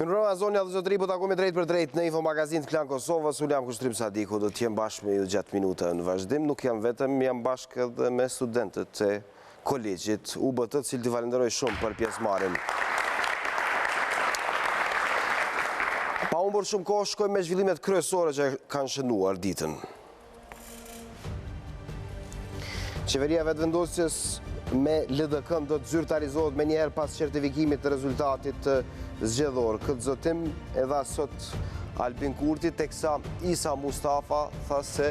Mirëmbrëma, zonja dhe zotëri, po takojmë drejt për drejt në Info Magazin të Klan Kosovës. Unë jam Kushtrim Sadiku, do t'jem bashkë me ju gjatë minuta në vazhdim. Nuk jam vetëm, jam bashkë edhe me studentët e kolegjit UBT, cilë t'i falenderoj shumë për pjesëmarrjen. Pa humbur shumë kohë, shkojmë me zhvillimet kryesore që kanë shënuar ditën. Qeveria vetëvendosjes me LDK do të zyrtarizohet me njëherë pas certifikimit të rezultatit zgjedhor. Këtë zotim edha sot Albin Kurti, teksa Isa Mustafa tha se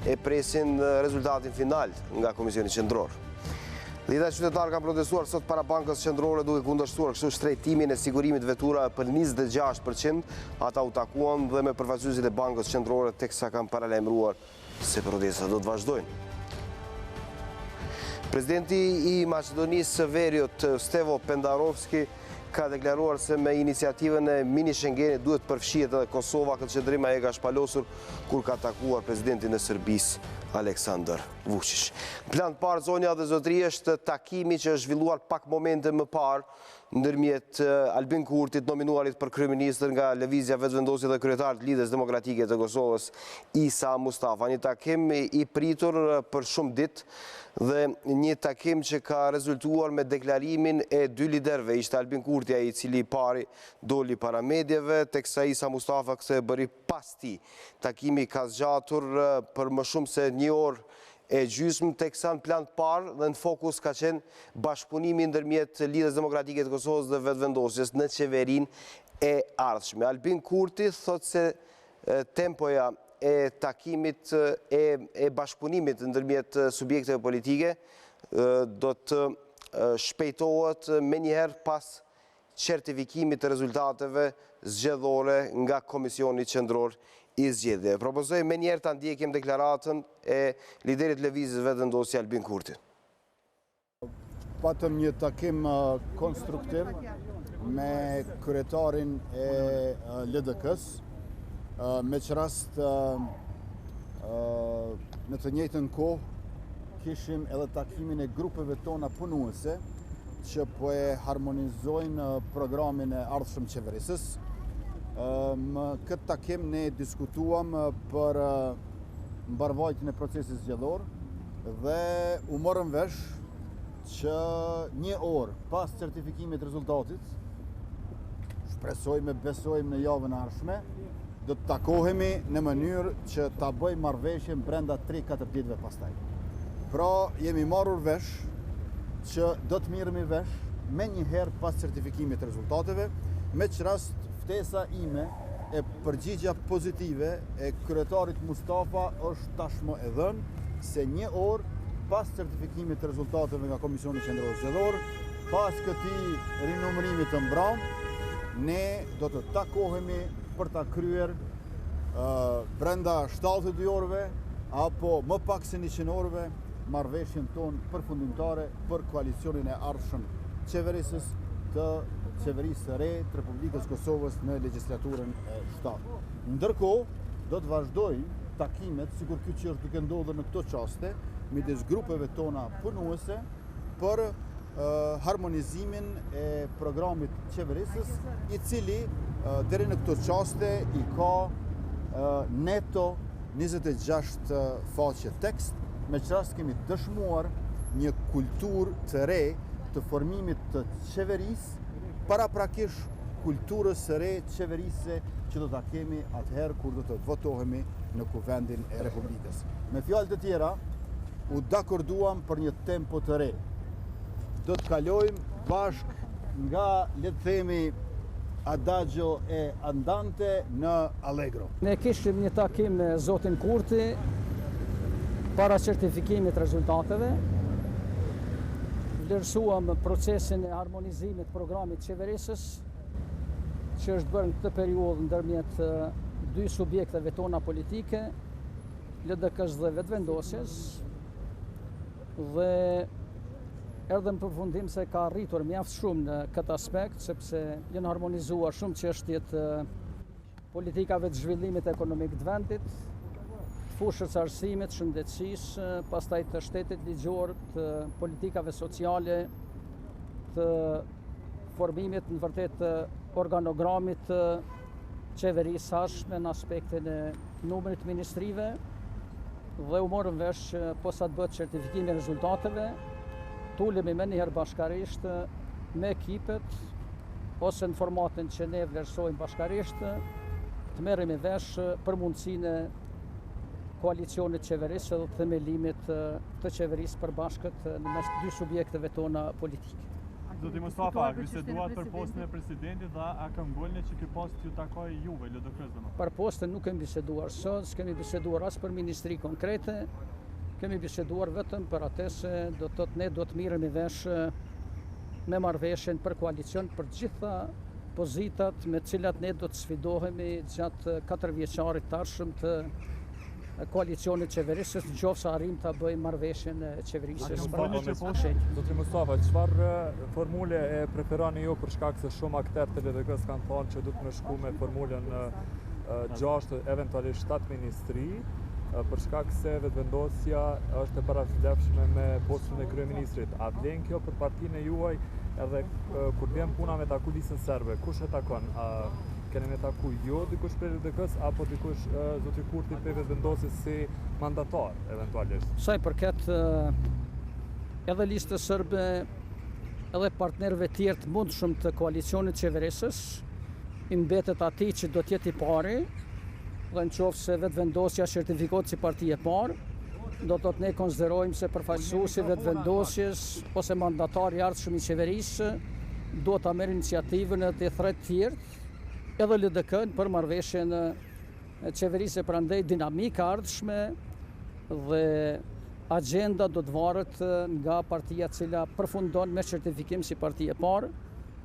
e presin rezultatin final nga Komisioni Qendror. Lidha qytetarë kanë protestuar sot para Bankës Qendrore duke kundërshtuar kështu shtrejtimin e sigurimit vetura për 26%. Ata u takuan dhe me përfaqësuesit e Bankës Qendrore teksa kanë paralajmëruar se protestat do të vazhdojnë. Presidenti i Maqedonisë së Veriut, Stevo Pendarovski, ka deklaruar se me iniciativën e mini Schengenit duhet përfshihet edhe Kosova. Këtë qëndrim ai e ka shpalosur kur ka takuar presidentin e Serbisë, Aleksandar Vučić. Plan parë, zonja dhe zotëri, është takimi që është zhvilluar pak momente më parë ndërmjet Albin Kurtit, nominuarit për kryeministër nga Lëvizja Vetëvendosje dhe kryetar të Lidhjes Demokratike të Kosovës, Isa Mustafa. Një takim i pritur për shumë ditë dhe një takim që ka rezultuar me deklarimin e dy liderëve. Ishte Albin Kurti ai i cili i pari doli para medjeve, teksa Isa Mustafa këtë e bëri pas tij. Takimi ka zgjatur për më shumë se një orë e gjysmë, teksa në plan të parë dhe në fokus ka qenë bashkëpunimi ndërmjet Lidhjes Demokratike të Kosovës dhe Vetëvendosjes në qeverinë e ardhshme. Albin Kurti thot se tempoja e takimit e bashkëpunimit ndërmjet subjekteve politike do të shpejtohet me njëherë pas certifikimit të rezultateve zgjedhore nga Komisioni Qendror i zgjedhjeve. Propozoj me njerë të ndjekim deklaratën e liderit Lëvizjes Vetëvendosje Albin Kurti. Patëm një takim konstruktiv me kryetarin e LDK-s, me që rast në të njëjtën kohë kishim edhe takimin e grupeve tona punuese që po e harmonizojnë programin e ardhshëm qeverisës. Më këtë takim ne diskutuam për mbarvajtjen e procesit zgjedhor dhe u morëm vesh që një orë pas certifikimit të rezultatit, shpresojmë, besojmë në javën e ardhshme, do të takohemi në mënyrë që ta bëjmë marrëveshjen brenda 3-4 ditëve pastaj. Pra, jemi marrur vesh që do të mirëmi vesh me njëherë pas certifikimit të rezultateve, me që rast ftesa ime e përgjigja pozitive e kryetarit Mustafa është tashmë e dhënë se një orë pas certifikimit të rezultateve nga Komisioni Qendror Zgjedhor, pas këtij rinumërimi të mbramë, ne do të takohemi për ta kryer brenda 72 orëve apo më pak se 100 orëve marrëveshjen tonë përfundimtare për koalicionin e ardhshëm qeverisës të qeverisë së re të Republikës Kosovës në legjislaturën e 7. Ndërkohë, do të vazhdojnë takimet, sikur ky që është duke ndodhur në këto çaste, midis grupeve tona punuese për harmonizimin e programit qeverisës, i cili deri në këto çaste i ka neto 26 faqe tekst, me që rast kemi dëshmuar një kulturë të re të formimit të qeverisë, paraprakish kulturës së re qeverisë që do ta kemi atëherë kur do të votohemi në Kuvendin e Republikës. Me fjalë të tjera, u dakorduam për një tempo të re. Do të kalojmë bashk nga, le të themi, adagio e andante në allegro. Ne kishim një takim me zotin Kurti para certifikimit rezultateve. Vlerësuam procesin e harmonizimit programit qeverisës që është bërë në këtë periudhë ndërmjet dy subjekteve tona politike, LDK-s dhe Vetëvendosjes, dhe erdhëm përfundim se ka arritur mjaft shumë në këtë aspekt, sepse janë harmonizuar shumë çështjet politikave të zhvillimit ekonomik të vendit, fushës së arsimit, shëndetësisë, pastaj të shtetit ligjor, të politikave sociale, të formimit në vërtet organogramit qeverisë hashme në aspektin e numrit ministrive dhe u morëm vesh që posa të bëtë certifikimi e rezultateve, tulemi me njëherë bashkarisht me ekipet ose në formatin që ne vlerësojmë bashkarisht, të merrem me vesh për mundësinë e koalicionit qeverisë dhe themelimit të qeverisë përbashkët në mes dy subjekteve tona politike. Zoti Mustafa, biseduat për postën e presidentit dhe a këmbëllni që ky post ju takoj juve, LDK-s? Për postën nuk kemi biseduar sot, s'kemi biseduar as për ministri konkrete, kemi biseduar vetëm për atë se ne do të miremi vesh me marrëveshjen për koalicion për gjitha pozitat me cilat ne do të sfidohemi gjatë 4 vjeçarit tashëm të koalicionit qeverisës, në qoftë se arrim ta bëjmë marrëveshjen e qeverisës. Zoti Mustafa, çfarë formule e preferoni ju për shkak se shumë aktorë të LDK-s kanë thënë që duhet të shku me formulën 6, eventualisht 7 ministri, për shkak se vetëvendosja është e parashëndetshme me postën e kryeministrit. A vlen kjo për partinë e juaj edhe kur vjen puna me taku listën serbe? Kush e takon? Keni me taku jo dikush për LDK-s apo dikush zoti Kurti për vetëvendosjes si mandatar eventualisht? Sa i përket edhe listës serbe edhe partnerëve tjerë të mundshëm të koalicionit qeverisës, i mbetet atij që do të jetë i pari, dhe në qoftë se vetëvendosja certifikohet si parti e parë, do të ne konsiderojmë se përfaqësuesi vetëvendosjes ose mandatari i ardhshëm i qeverisë do ta merr iniciativën e të thret tjerë edhe LDK-n për marrëveshjen e qeverisë, prandaj dinamika ardhshme dhe agenda do të varet nga partia e cila përfundon me certifikim si parti e parë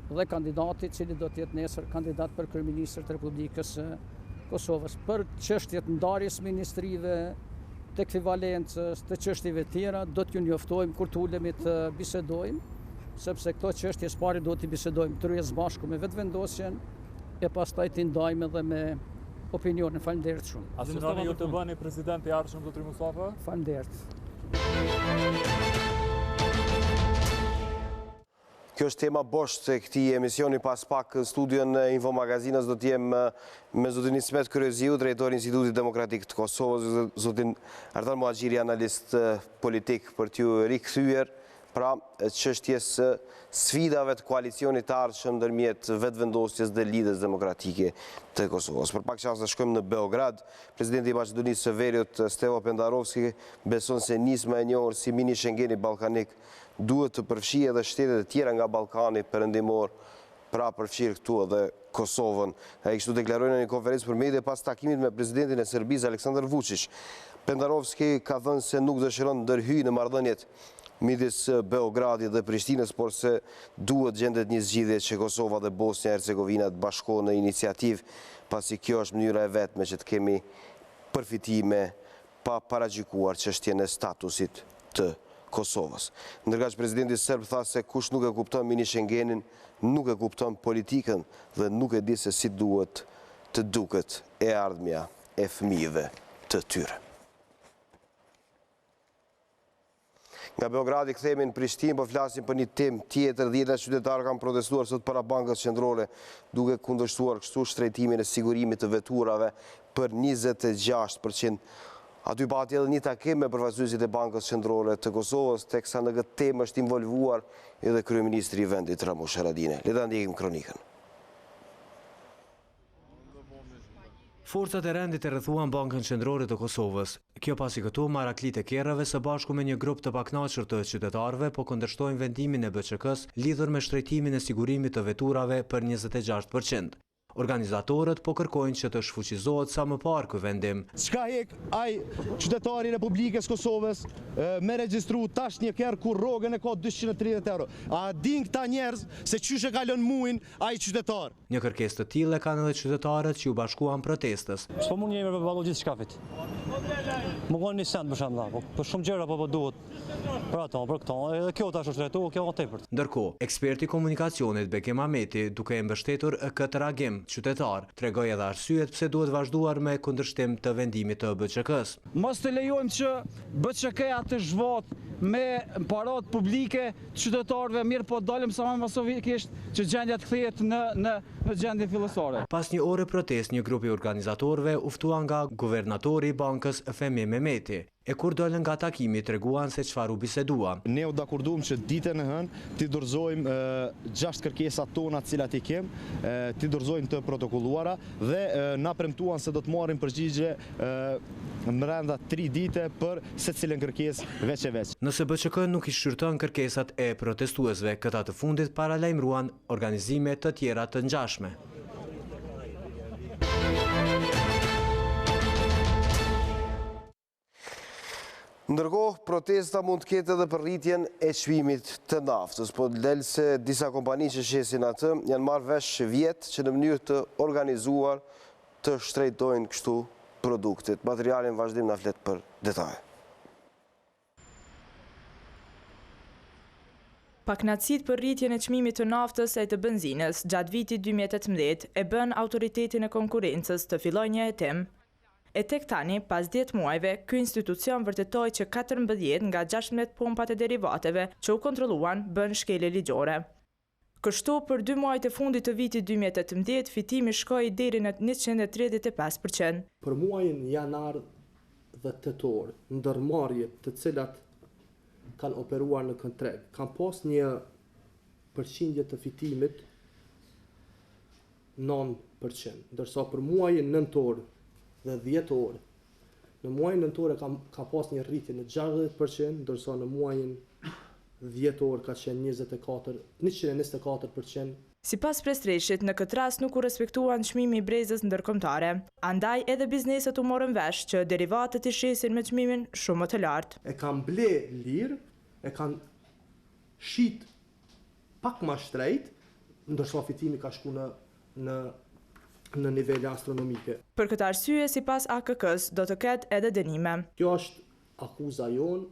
dhe kandidati i cili do të jetë nesër kandidat për kryeministër të Republikës Kosovës. Për çështjet ndarjes ministrive, të ekvivalencës, të çështjeve tjera, do t'ju njoftojmë kur të ulemi të bisedojmë, sepse këto çështje së pari do t'i bisedojmë tërësisht bashku me vetëvendosjen e pastaj t'i ndajmë edhe me opinionin. Faleminderit shumë. A synoni ju të bëni president i ardhshëm zoti Mustafa? Faleminderit. Kjo është tema boshtë e këtij emisioni. Pas pak në studion e Info Magazinës do të jem me zotin Ismet Kryeziu, drejtori i Institutit Demokratik të Kosovës, zotin Artan Muhaxhiri, analist politik, për t'ju rikthyer pra çështjes sfidave të koalicionit të ardhshëm ndërmjet vetëvendosjes dhe lidhjes demokratike të Kosovës. Për pak çast shkojmë në Beograd. Presidenti i Maqedonisë së Veriut, Stevo Pendarovski, beson se nisma e njohur si mini Schengeni ballkanik duhet të përfshijë edhe shtetet e tjera nga Ballkani perëndimor, pra përfshirë këtu edhe Kosovën. Ai kështu deklaroi në një konferencë për media pas takimit me presidentin e Serbisë Aleksandar Vučić. Pendarovski ka thënë se nuk dëshiron ndërhyjë në marrëdhëniet midis Beogradit dhe Prishtinës, por se duhet gjendet një zgjidhje që Kosova dhe Bosnia e Hercegovina të bashkohen në iniciativë, pasi kjo është mënyra e vetme që të kemi përfitime pa paragjykuar çështjen e statusit të Kosovës. Ndërkaq presidenti serb tha se kush nuk e kupton mini Schengenin, nuk e kupton politikën dhe nuk e di se si duhet të duket e ardhmja e fëmijëve të tyre. Nga Beogradi kthehemi në Prishtinë, po flasim për një temë tjetër. 10 qytetarë kanë protestuar sot para Bankës Qendrore, duke kundërshtuar kështu shtrejtimin e sigurimit të veturave për 26%. Aty pati edhe një takim me përfaqësuesit e Bankës Qendrore të Kosovës, teksa në këtë temë është involvuar edhe kryeministri i vendit Ramush Haradinaj. Le ta ndjekim kronikën. Forcat e rendit e rrethuan Bankën Qendrore të Kosovës. Kjo pasi këtu maraklit e kerrave së bashku me një grup të pakënaqur të qytetarëve po kundërshtojnë vendimin e BÇK-s lidhur me shtrejtimin e sigurimit të veturave për 26%. Organizatorët po kërkojnë që të shfuqizohet sa më parë ky vendim. Çka hek ai qytetari i Republikës Kosovës me regjistru tash një kerr kur rrogën e ka 230 euro. A din këta njerëz se çysh e kalon muin ai qytetar? Një kërkesë të tillë kanë edhe qytetarët që u bashkuan protestës. Po mund jemi për vallu gjithë shkafit. Më kanë një sent për shembull, po shumë gjëra po duhet. Për ato, për këto, edhe kjo tash është drejtu, kjo është tepër. Ndërkohë, eksperti i komunikacionit Bekim Ahmeti, duke e mbështetur këtë reagim qytetar, tregoi edhe arsyet pse duhet vazhduar me kundërshtim të vendimit të BÇK-s. Mos të lejojmë që BÇK-ja të zhvot me parat publike të qytetarëve, mirë po dalëm sa më masovikisht që gjendja të kthehet në gjendje fillestare. Pas një ore protest, një grup i organizatorëve u ftua nga guvernatori i bankës Femi Mehmeti, e kur dolën nga takimi treguan se çfarë u biseduan. Ne u dakordum që ditën e hënë t'i dorëzojmë 6 kërkesat tona të cilat i kem, t'i dorëzojmë të protokolluara dhe na premtuan se do të marrim përgjigje brenda 3 dite për secilën kërkesë veç e veç. Nëse BÇK nuk i shqyrton kërkesat e protestuesve, këta të fundit paralajmëruan organizime të tjera të ngjashme. Ndërkohë, protesta mund të ketë edhe për rritjen e çmimit të naftës, po del se disa kompani që shesin atë janë marrë vesh vjet që në mënyrë të organizuar të shtrejtojnë kështu produktet. Materialin vazhdim na flet për detaje. Paknaqësitë për rritjen e çmimit të naftës e të benzinës gjatë vitit 2018 e bën Autoritetin e Konkurrencës të fillojë një hetim. E tek tani, pas 10 muajve, ky institucion vërtetoi që 14 nga 16 pompat e derivateve që u kontrolluan bën shkelje ligjore. Kështu, për 2 muajt e fundit të vitit 2018, fitimi shkoi deri në 135%. Për muajin janar dhe tetor, ndërmarrjet të cilat kanë operuar në kontrakt, kanë pas një përqindje të fitimit 9%, ndërsa për muajin nëntor dhe dhjetor, në muajin nëntor ka pas një rritje në 60%, ndërsa në muajin dhjetor ka qenë 124%. Sipas prestreshit, në këtë rast nuk u respektuan çmimi i brezës ndërkombëtare, andaj edhe bizneset u morën vesh që derivatet i shesin me çmimin shumë më të lartë. E kanë ble lirë, e kanë shit pak më shtrejt, ndërsa fitimi ka shku në nivele astronomike. Për këtë arsye, sipas AKK-s, do të ketë edhe dënime. Kjo është akuza jonë,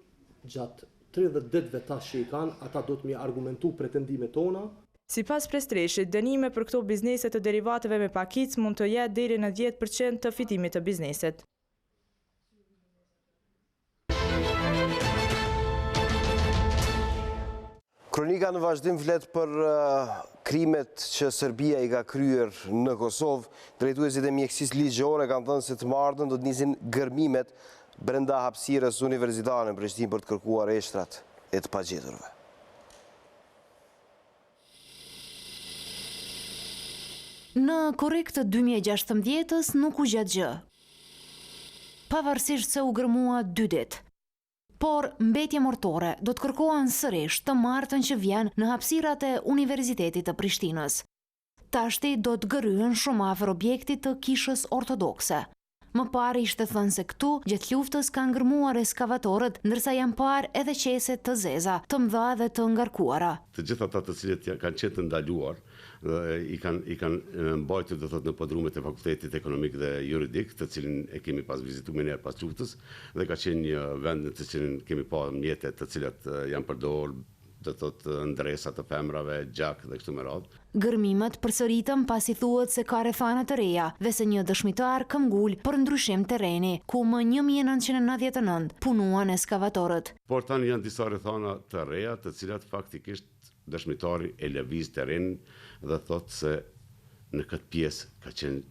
gjatë 30 ditëve tash që i kanë, ata do të mi argumentu pretendimet tona. Sipas prestreshit, dënime për këto biznese të derivateve me pakicë mund të jetë deri në 10% të fitimit të biznesit. Kronika në vazhdim flet për krimet që Serbia i ka kryer në Kosovë. Drejtuesit e mjekësisë ligjore kanë thënë se të martën do të nisin gërmimet brenda hapësirës universitare në Prishtinë për të kërkuar eshtrat e të pagjeturve. Në korrekt të 2016-ës nuk u gjatë gjë, pavarësisht se u gërmua 2 ditë. Por mbetje mortore do të kërkohen sërish të martën që vjen në hapësirat e Universitetit të Prishtinës. Tashti do të gëryen shumë afër objektit të kishës ortodokse. Më parë ishte thënë se këtu, gjatë luftës kanë ngërmuar eskavatorët, ndërsa janë parë edhe qeset të zeza, të mëdha dhe të ngarkuara. Të gjitha ata të cilët kanë qenë të ndaluar, i kanë mbajtur në podrumet e Fakultetit Ekonomik dhe Juridik, të cilin e kemi pas vizituar një herë pas luftës, dhe ka qenë një vend të cilin kemi pa mjetet të cilat janë përdorur, ndresa të femrave, gjak dhe kështu me radhë. Gërmimet përsëritën pasi thuhet se ka rrethana të reja dhe se një dëshmitar këmbgul për ndryshim terreni, ku më 1999 punuan eskavatorët. Por tani janë disa rrethana të reja, të cilat faktikisht dëshmitari e lëviz terrenin dhe thotë se në këtë pjesë ka qenë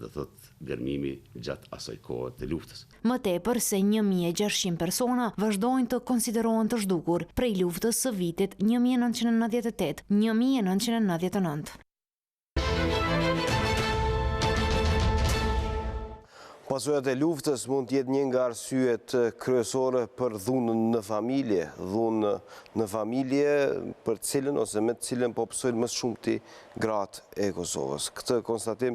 dhe thotë gërmimi gjatë asaj kohë të luftës. Më tepër se 1600 persona vazhdojnë të konsiderohen të zhdukur prej luftës së vitit 1998-1999. Pasojat e luftës mund të jetë një nga arsyet kryesore për dhunën në familje. Dhunë në familje për cilën ose me cilën po pësojnë më shumë të gratë e Kosovës. Këtë konstatim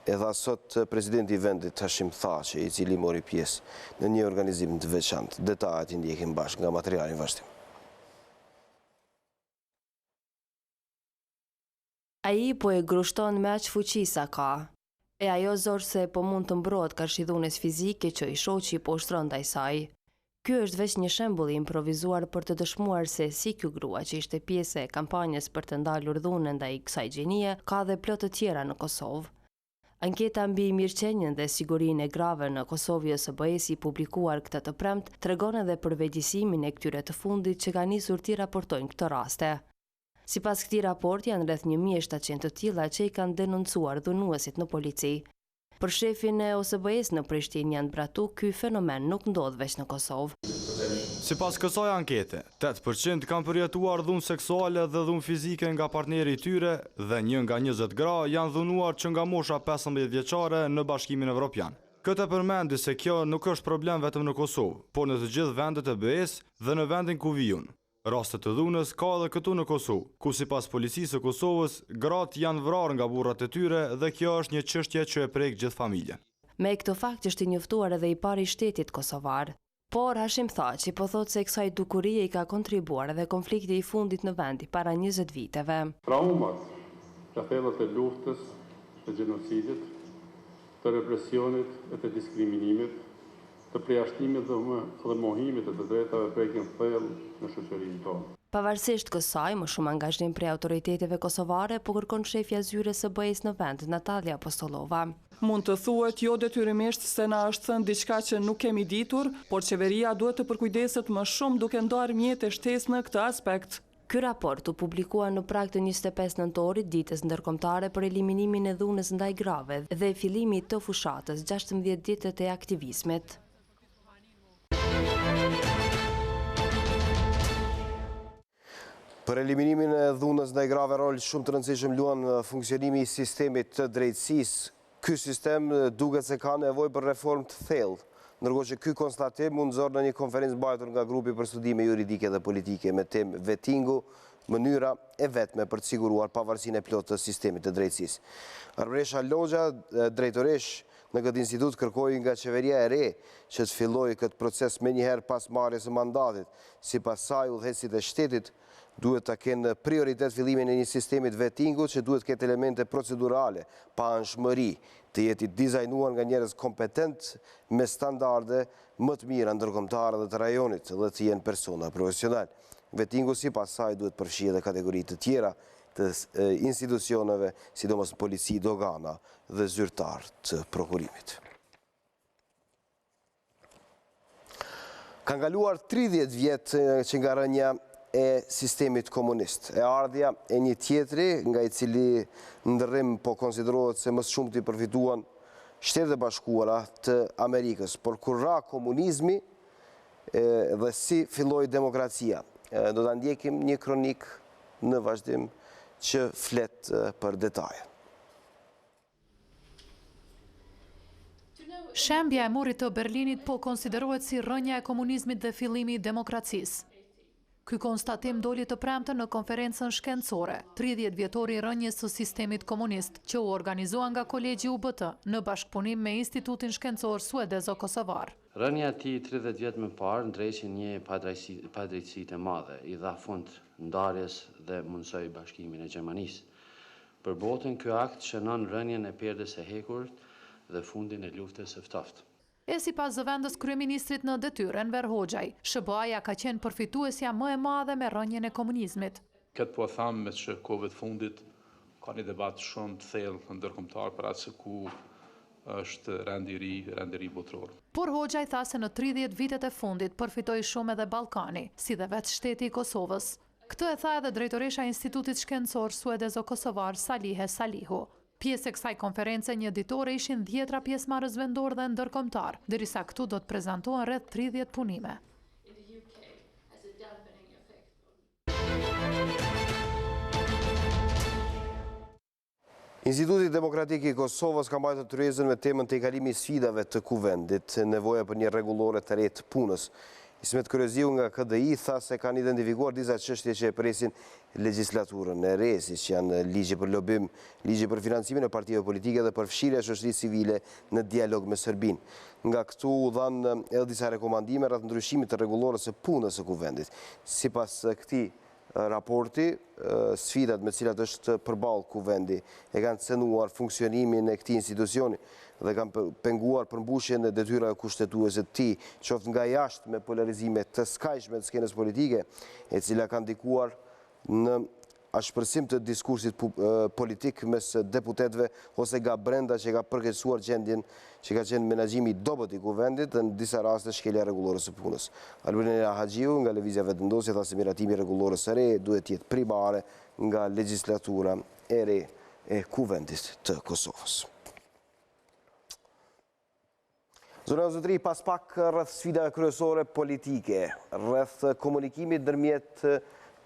e dha sot presidenti i vendit Hashim Thaçi, i cili mori pjesë në një organizim të veçantë. Detajet i ndjekim bashkë nga materialin vazhdim. Ai po e grushton me aq fuqi sa ka. E ajo zorë se po mund të mbrohet karshidhunes fizike që i shoqi po ushtron ndaj saj. Ky është veç një shembull i improvizuar për të dëshmuar se si ky grua që ishte pjesë e kampanjës për të ndalur dhunën ndaj kësaj gjenie ka dhe plot të tjera në Kosovë. Anketa mbi mirëqenjen dhe sigurinë e grave në Kosovë OSBE-s i publikuar këtë të premtë tregon edhe për vëgjësimin e këtyre të fundit që kanë nisur të raportojnë këto raste. Sipas këtij raporti janë rreth 1700 të tilla që i kanë denoncuar dhunuesit në polici. Për shefin e OSBE-s në Prishtinë janë bratu, ky fenomen nuk ndodh veç në Kosovë. Sipas kësaj ankete, 8% kanë përjetuar dhunë seksuale dhe dhunë fizike nga partneri i tyre dhe 1 nga 20 gra janë dhunuar që nga mosha 15 vjeçare në Bashkimin Evropian. Këtë përmendi se kjo nuk është problem vetëm në Kosovë, por në të gjithë vendet e BE-s dhe në vendin ku vijun. Rastet të dhunës ka edhe këtu në Kosovë, ku sipas policisë së Kosovës, gratë janë vrarë nga burrat e tyre dhe kjo është një çështje që e prek gjithë familjen. Me këtë fakt është i njoftuar edhe i pari i shtetit kosovar. Por Hashim Thaçi po thotë se kësaj dukurie i ka kontribuar edhe konflikti i fundit në vend para 20 viteve. Traumat, rrethellat e luftës, të gjenocidit, të represionit e të diskriminimit, të përjashtimit dhe mohimit e të drejtave prekin thellë në shoqërinë tonë. Pavarësisht kësaj, më shumë angazhim prej autoriteteve kosovare po kërkon shefja e zyres së BE-s në vend, Natalja Apostolova. Mund të thuhet jo detyrimisht se na është thënë diçka që nuk kemi ditur, por qeveria duhet të përkujdeset më shumë duke ndarë mjete shtesë në këtë aspekt. Ky raport u publikua në prag të 25 nëntorit, ditës ndërkombëtare për eliminimin e dhunës ndaj grave dhe fillimit të fushatës 16 ditët e aktivizmit. Për eliminimin e dhunës ndaj grave rol shumë të rëndësishëm luan funksionimi i sistemit të drejtësisë. Ky sistem duket se ka nevojë për reformë të thellë, ndërkohë që ky konstatim u nxorr në një konferencë mbajtur nga grupi për studime juridike dhe politike me temë vettingu, mënyra e vetme për të siguruar pavarësinë e plotë të sistemit të drejtësisë. Arbresha Logja, drejtoresh në këtë institut, kërkoi nga qeveria e re që të fillojë këtë proces menjëherë pas marrjes së mandatit. Sipas saj, udhëheqësit e shtetit duhet të kenë prioritet fillimin e një sistemit vettingu që duhet ketë elemente procedurale, pa anshmëri, të jetë dizajnuar nga njerëz kompetent me standarde më të mira ndërkombëtare dhe të rajonit dhe të jenë persona profesional. Vettingu sipas saj duhet përfshijë edhe kategori të tjera të institucioneve, sidomos polici, dogana dhe zyrtar të prokurimit. Kanë kaluar 30 vjet që nga rënja e sistemit komunist, e ardhja e një tjetri nga i cili ndërrim po konsiderohet se më shumë të përfituan Shtetet e Bashkuara të Amerikës, por kur ra komunizmi dhe si filloi demokracia. Do ta ndjekim një kronik në vazhdim që flet për detaje. Shembja e murit të Berlinit po konsiderohet si rënja e komunizmit dhe fillimi i demokracisë. Ky konstatim doli të premte në konferencën shkencore, 30 vjetori rënjes së sistemit komunist, që u organizua nga Kryeziu UBT në bashkëpunim me Institutin Shkencor Suedezo-Kosovar. Rënja e tij 30 vjet më parë ndreqi një padrejtësi të madhe, i dha fund ndarjes dhe mundsoi bashkimin e Gjermanisë. Për botën, ky akt shënon rënjen e perdes së hekur dhe fundin e luftës së ftoftë. E sipas zëvendës kryeministrit në detyrë Enver Hoxhaj, SBA-ja ka qenë përfituesja më e madhe me rënjen e komunizmit. Këtë po thamë me që kohëve të fundit ka një debat shumë të thellë ndërkombëtar për atë se ku është rendi i ri botror. Por Hoxhaj tha se në 30 vitet e fundit përfitoi shumë edhe Ballkani, si dhe vetë shteti i Kosovës. Këtë e tha edhe drejtoresha e Institutit Shkencor Suedezo-Kosovar Salihe Salihu. Pjesë e kësaj konference një ditore ishin 10 pjesëmarrës vendor dhe ndërkombëtar, derisa këtu do të prezantohen rreth 30 punime. Instituti Demokratik i Kosovës ka mbajtur tryezën me temën tejkalimi i sfidave të kuvendit, nevoja për një rregullore të re të punës. Ismet Kryeziu nga KDI tha se kanë identifikuar disa çështje që e presin legjislaturën e re, siç janë ligji për lobim, ligji për financimin e partive politike dhe përfshirja e shoqërisë civile në dialog me Serbinë. Nga këtu u dhanë edhe disa rekomandime rreth ndryshimit të rregullores së punës së kuvendit. Sipas këtij raporti, sfidat me cilat është përballë kuvendi e kanë cënuar funksionimin e këtij institucioni dhe kanë penguar përmbushjen e detyrave kushtetuese të tij, qoftë nga jashtë me polarizime të skajshme të skenës politike, e cila kanë ndikuar në ashpërsim të diskursit politik mes deputetëve ose nga brenda që ka përkeqësuar gjendjen që ka qenë menaxhimi i dobët i kuvendit dhe në disa raste shkelja rregullore së punës. Albinela Haxhiu nga lëvizja vetëndosje tha se miratimi rregullore së re duhet të jetë primare nga legjislatura e re e kuvendit të Kosovës. Zona e zotëri, pas pak rreth sfidave kryesore politike, rreth komunikimit ndërmjet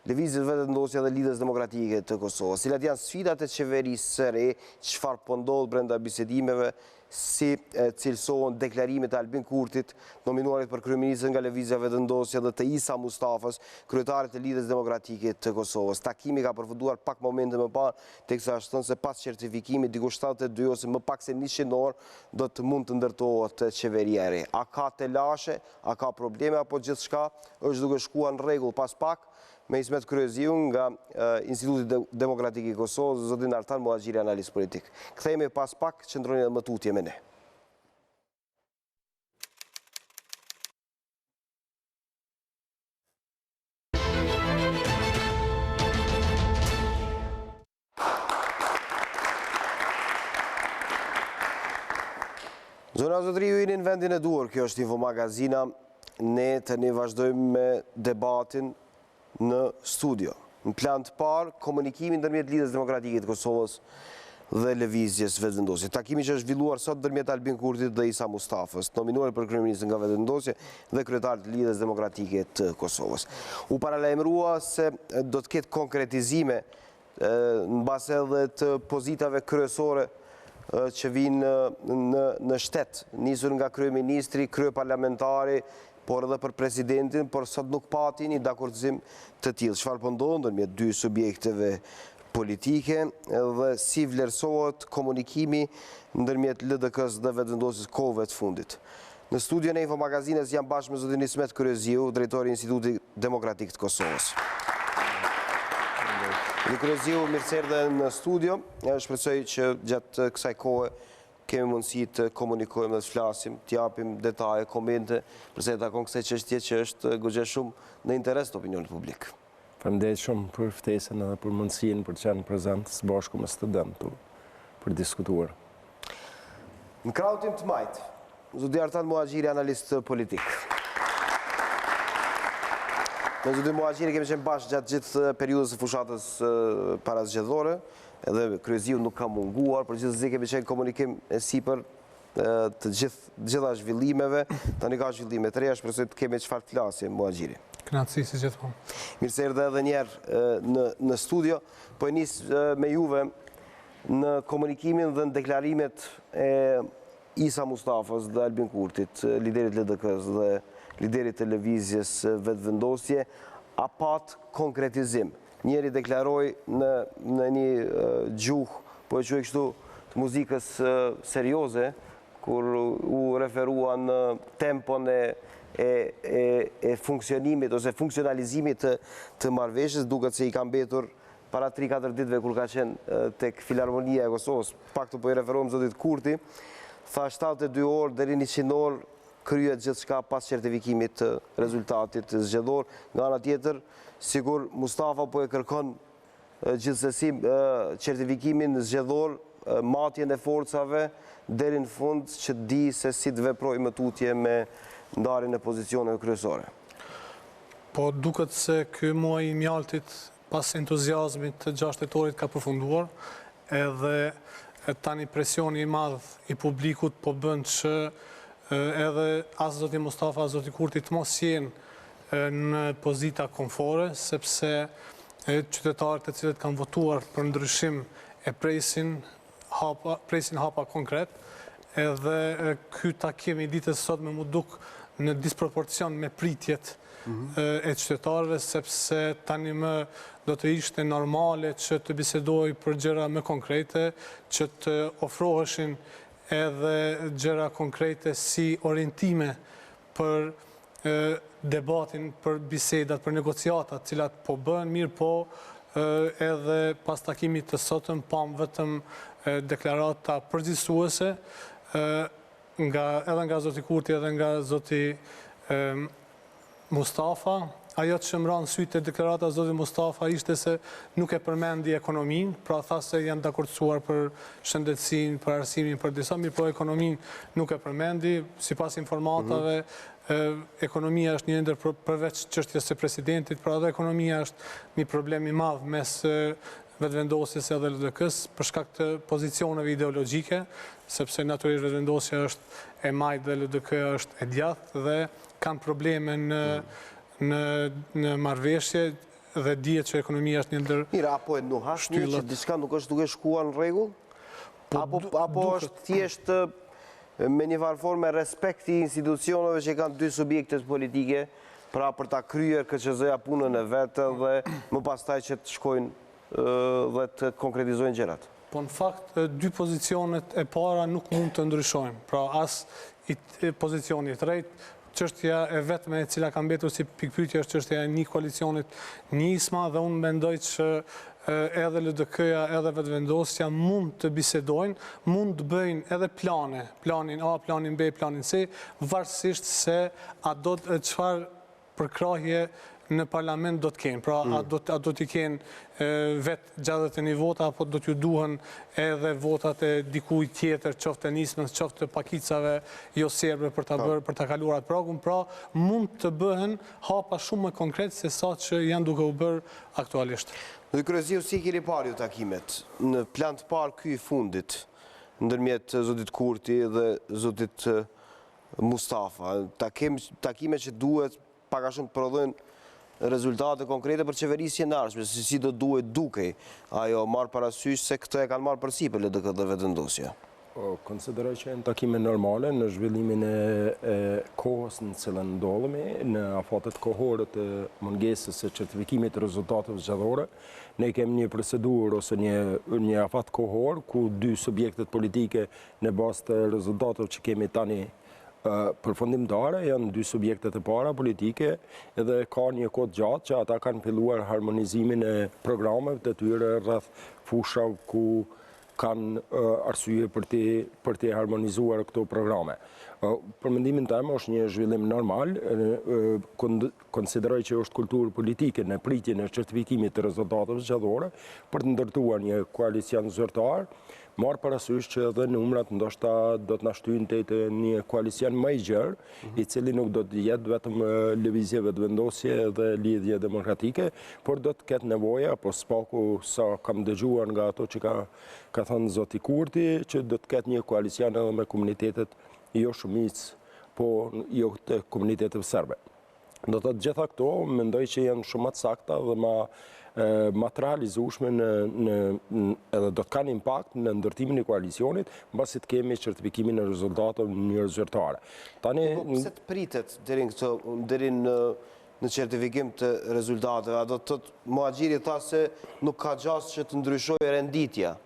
lëvizjes vetëndosja dhe lidhjes demokratike të Kosovës. Cilat janë sfidat e qeverisë së re, çfarë po ndodh brenda bisedimeve, si cilësohen deklarimet e Albin Kurtit, nominuarit për kryeministër nga lëvizja vetëndosja dhe të Isa Mustafës, kryetarit të lidhjes demokratike të Kosovës. Takimi ka përfunduar pak momente më parë, teksa është thënë se pas certifikimit diku 72 ose më pak se 100 orë do të mund të ndërtohet qeveria e re. A ka telashe, a ka probleme apo gjithçka është duke shkuar në rregull? Pas pak me Ismet Kryeziu nga Instituti Demokratik i Kosovës, zotin Artan, Muhaxhiri, analist politik. Kthehemi pas pak, qëndroni më tutje me ne. Zona zotëri, ju jeni në vendin e duhur, kjo është Info Magazina. Ne tani vazhdojmë me debatin në studio. Në plan të parë, komunikimi ndërmjet lidhjes demokratike të Kosovës dhe lëvizjes vetëvendosje. Takimi që është zhvilluar sot ndërmjet Albin Kurtit dhe Isa Mustafës, nominuar për kryeministër nga vetëvendosje dhe kryetar të lidhjes demokratike të Kosovës. U paralajmërua se do të ketë konkretizime mbase edhe të pozitave kryesore që vinë në shtet, nisur nga kryeministri, kryeparlamentari, por edhe për presidentin, por sot nuk pati një dakordëzim të tillë. Çfarë po ndodh ndërmjet dy subjekteve politike dhe si vlerësohet komunikimi ndërmjet LDK-s dhe vetëvendosjes kohëve të fundit. Në studion e Info Magazines jam bashkë me zotin Ismet Kryeziu, drejtori i Institutit Demokratik të Kosovës. Kryeziu, mirëserdhe në studio. Shpresoj që gjatë kësaj kohe kemi mundësi të komunikojmë dhe të flasim, të japim detaje, komente, përse takon kësaj çështje që është goxha shumë në interes të opinionit publik. Faleminderit shumë për ftesën edhe për mundësinë për të qenë prezant së bashku me studentë për diskutuar. Në krahun tim të majt, zoti Artan Muhaxhiri, analist politik. Me zotin Muhaxhiri kemi qenë bashkë gjatë gjithë periudhës së fushatës parazgjedhore, edhe Kryeziu nuk ka munguar, por gjithsesi kemi qenë komunikim e sipër të gjitha zhvillimeve, tani ka zhvillime të reja, shpresoj të kemi çfarë të flasim, Muhaxhiri. Kënaqësi si gjithmonë. Mirëserdhe edhe një herë në studio, po e nis me juve në komunikimin dhe në deklarimet e Isa Mustafës dhe Albin Kurtit, liderit LDK-s dhe liderit të lëvizjes vetëvendosje, a pat konkretizim? Njeri deklaroi në një gjuhë, po e quaj kështu, të muzikës serioze, kur u referua në tempon e funksionimit ose funksionalizimit të marrëveshjes, duket se i ka mbetur para 3-4 ditëve kur ka qenë tek Filharmonia e Kosovës, pak të po i referohem zotit Kurti, tha 72 orë deri 100 orë kryet gjithçka pas certifikimit të rezultatit zgjedhor. Nga ana tjetër, sigur Mustafa po e kërkon gjithsesi certifikimin zgjedhor, matjen e forcave deri në fund që di se si të veprojë më tutje me ndarjen e pozicioneve kryesore. Po duket se ky muaj i mjaltit pas entuziazmit të 6 tetorit ka përfunduar, edhe tani presioni i madh i publikut po bën që edhe as zoti Mustafa, as zoti Kurti të mos jenë në pozita komfore, sepse qytetarët e cilët kanë votuar për ndryshim e presin hapa konkret, edhe ky takim i ditës sot me mu duk në disproporcion me pritjet e qytetarëve, sepse tani më do të ishte normale që të bisedoj për gjëra më konkrete, që të ofroheshin edhe gjëra konkrete si orientime për debatin, për bisedat, për negociatat, cilat po bën mirë, po edhe pas takimit të sotëm pam vetëm deklarata përgjithësuese edhe nga zoti Kurti edhe nga zoti Mustafa, ajo që më ranë sytë e deklarata zoti Mustafa ishte se nuk e përmendi ekonominë, pra tha se janë dakordsuar për shëndetësinë, për arsimin, për disa, mirë po ekonominë nuk e përmendi, sipas informatave, ekonomia është një ndër përveç çështjes së presidentit, pra edhe ekonomia është një problem i madh mes vetëvendosjes edhe LDK-s për shkak të pozicioneve ideologjike, sepse natyrisht vetëvendosja është e majtë dhe LDK është e djathtë dhe kanë probleme në marrëveshje dhe dihet që ekonomia është një ndër shtyllat. Mira, apo e nuhash një që diçka nuk është duke shkuar në rregull? Apo është thjesht me një farë forme respekti institucioneve që kanë dy subjektet politike, pra për ta kryer KQZ-ja punën e vetë dhe më pastaj që të shkojnë dhe të konkretizojnë gjërat. Po në fakt, dy pozicionet e para nuk mund të ndryshojnë. Pra as pozicioni i tretë, çështja e vetme e cila ka mbetur si pikpyetje është çështja e një koalicionit nisma dhe unë mendoj që edhe LDK-ja edhe vetëvendosja mund të bisedojnë, mund të bëjnë edhe plane, planin A, planin B, planin C, varësisht se çfarë përkrahje në parlament do të kenë. Pra, a do t'i kenë vetë 61 vota, apo do t'ju duhen edhe votat e dikuj tjetër, qoftë e nismës, qoftë të pakicave jo serbe për ta kaluar atë pragun. Pra, mund të bëhen hapa shumë më konkret se sa që janë duke u bërë aktualisht. Dhe Kryeziu, si keni parë ju takimet? Në plan të parë ky i fundit, ndërmjet zotit Kurti dhe zotit Mustafa, takime që duhet pak a shumë të prodhojnë rezultate konkrete për qeverisje në ardhshme, se si do duhet dukej ajo marrë parasysh se këtë e kanë marrë përsipër LDK dhe vetëvendosja. Konsideroj që janë takime normale në zhvillimin e kohës në cilën ndodhemi, në afatet kohore të mungesës së certifikimit të rezultateve zgjedhore. Ne kemi një procedurë ose një afat kohor ku dy subjektet politike në bazë të rezultateve që kemi tani përfundimtare janë dy subjektet e para politike edhe ka një kohë gjatë që ata kanë filluar harmonizimin e programeve të tyre rreth fusha ku kanë arsye për të harmonizuar këto programe. Për mendimin tim është një zhvillim normal, konsideroj që është kulturë politike në pritjen e certifikimit të rezultateve zgjedhore për të ndërtuar një koalicion zyrtar. Marë parasysh që edhe numrat ndoshta do të na shtyjnë të një koalicion më i gjerë, i cili nuk do të jetë vetëm lëvizje vetëvendosje dhe lidhje demokratike, por do të ketë nevoja, apo spaku sa kam dëgjuar nga ato që ka thënë zoti Kurti, që do të ketë një koalicion edhe me komunitetet jo shumicë, po jo të komunitetet serbe. Do të gjitha këto, mendoj që janë shumë të sakta dhe ma të realizueshme edhe do të kanë impakt në ndërtimin e koalicionit, mbasi të kemi certifikimin e rezultateve në mënyrë zyrtare. Pse të pritet deri në certifikim të rezultateve? A do të thotë Muhaxhiri tha se nuk ka gjast që të ndryshojë renditja.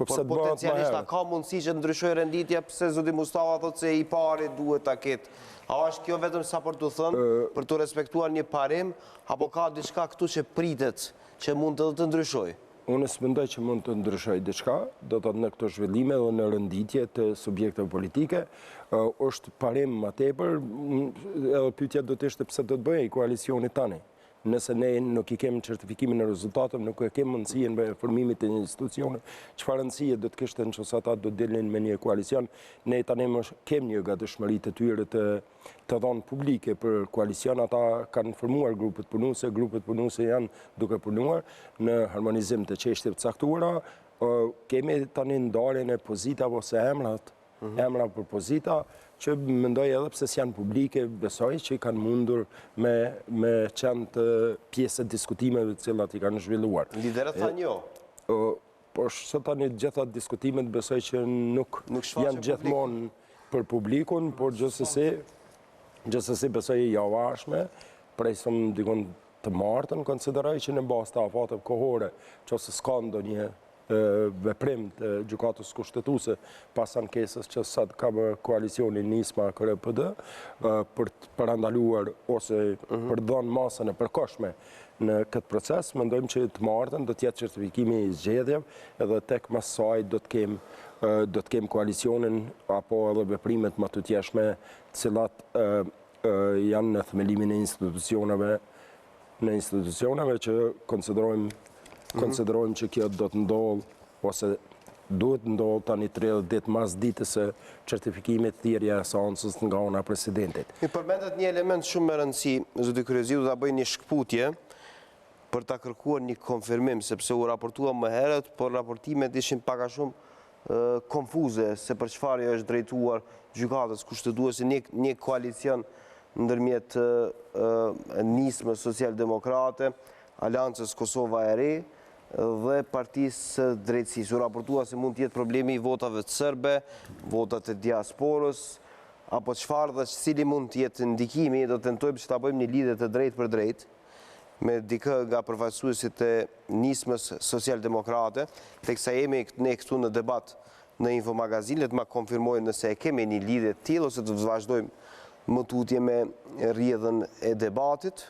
Por potencialisht ka mundësi që të ndryshojë renditja, pse zoti Mustafa thotë se i pari duhet ta ketë. A është kjo vetëm sa për të thënë, për të respektuar një parim, apo ka diçka këtu që pritet që mund të ndryshojë? Unë s'mendoj që mund të ndryshojë diçka, do të thotë në këto zhvillime dhe në renditje të subjekteve politike, është parim më tepër, edhe pyetja do të ishte pse do të bëjë koalicioni tani. Nëse ne nuk i kemi certifikimin e rezultateve, nuk e kemi mundësinë me formimit të një institucioni, çfarë rëndësie do të kishte nëse ata do dilnin me një koalicion? Ne tani kemi një gatishmëri të tyre të dhënë publike për koalicion, ata kanë formuar grupet punuese janë duke punuar në harmonizim të çështjeve të caktuara. Kemi tani ndarjen e pozitave ose emra për pozita, që mendoj edhe pse janë publike, besoj që i kanë mundur me qenë të pjesë të diskutimeve të cilat i kanë zhvilluar. Liderët thanë jo? Po sot tani gjitha diskutimet besoj që nuk janë gjithmonë për publikun, por gjithsesi besoj e javashme, prej shumë dikon të martën, konsideroj që në bazë të afateve kohore, nëse s'ka ndonjë veprim të gjykatës kushtetuese pas ankesës që sa ka bërë koalicioni nisma KRPD për të parandaluar ose për dhënë masën e përkohshme në këtë proces, mendojmë që të martën do të jetë certifikimi i zgjedhjeve edhe tek më saj do të kem koalicionin apo edhe veprimet më të tjeshme të cilat janë në themelimin e institucioneve në institucioneve që konsiderojmë që kjo do të ndodhë, ose duhet ndodhë tani 30 ditë mas ditës së certifikimit thirrja e seancës nga ana e presidentit. Mi përmendet një element shumë me rëndësi, zoti Kryeziu, do ta bëj një shkputje për ta kërkuar një konfirmim, sepse u raportua më herët, por raportimet ishin pak a shumë konfuze se për çfarë është drejtuar gjykatës kushtetuese një koalicion ndërmjet nismës social-demokrate, Aleancës Kosova e Re dhe Partisë Drejtësisë. U raportua se mund të jetë problemi i votave të serbe, votat e diasporës, apo çfarë dhe cili mund të jetë ndikimi, do të tentojmë që ta bëjmë një lidhje të drejtë për drejtë me dikë nga përfaqësuesit e nismës social-demokrate, teksa jemi ne këtu në debat në Infomagazin, le të ma konfirmojnë nëse e kemi një lidhje të tillë ose të vazhdojmë më tutje me rrjedhën e debatit.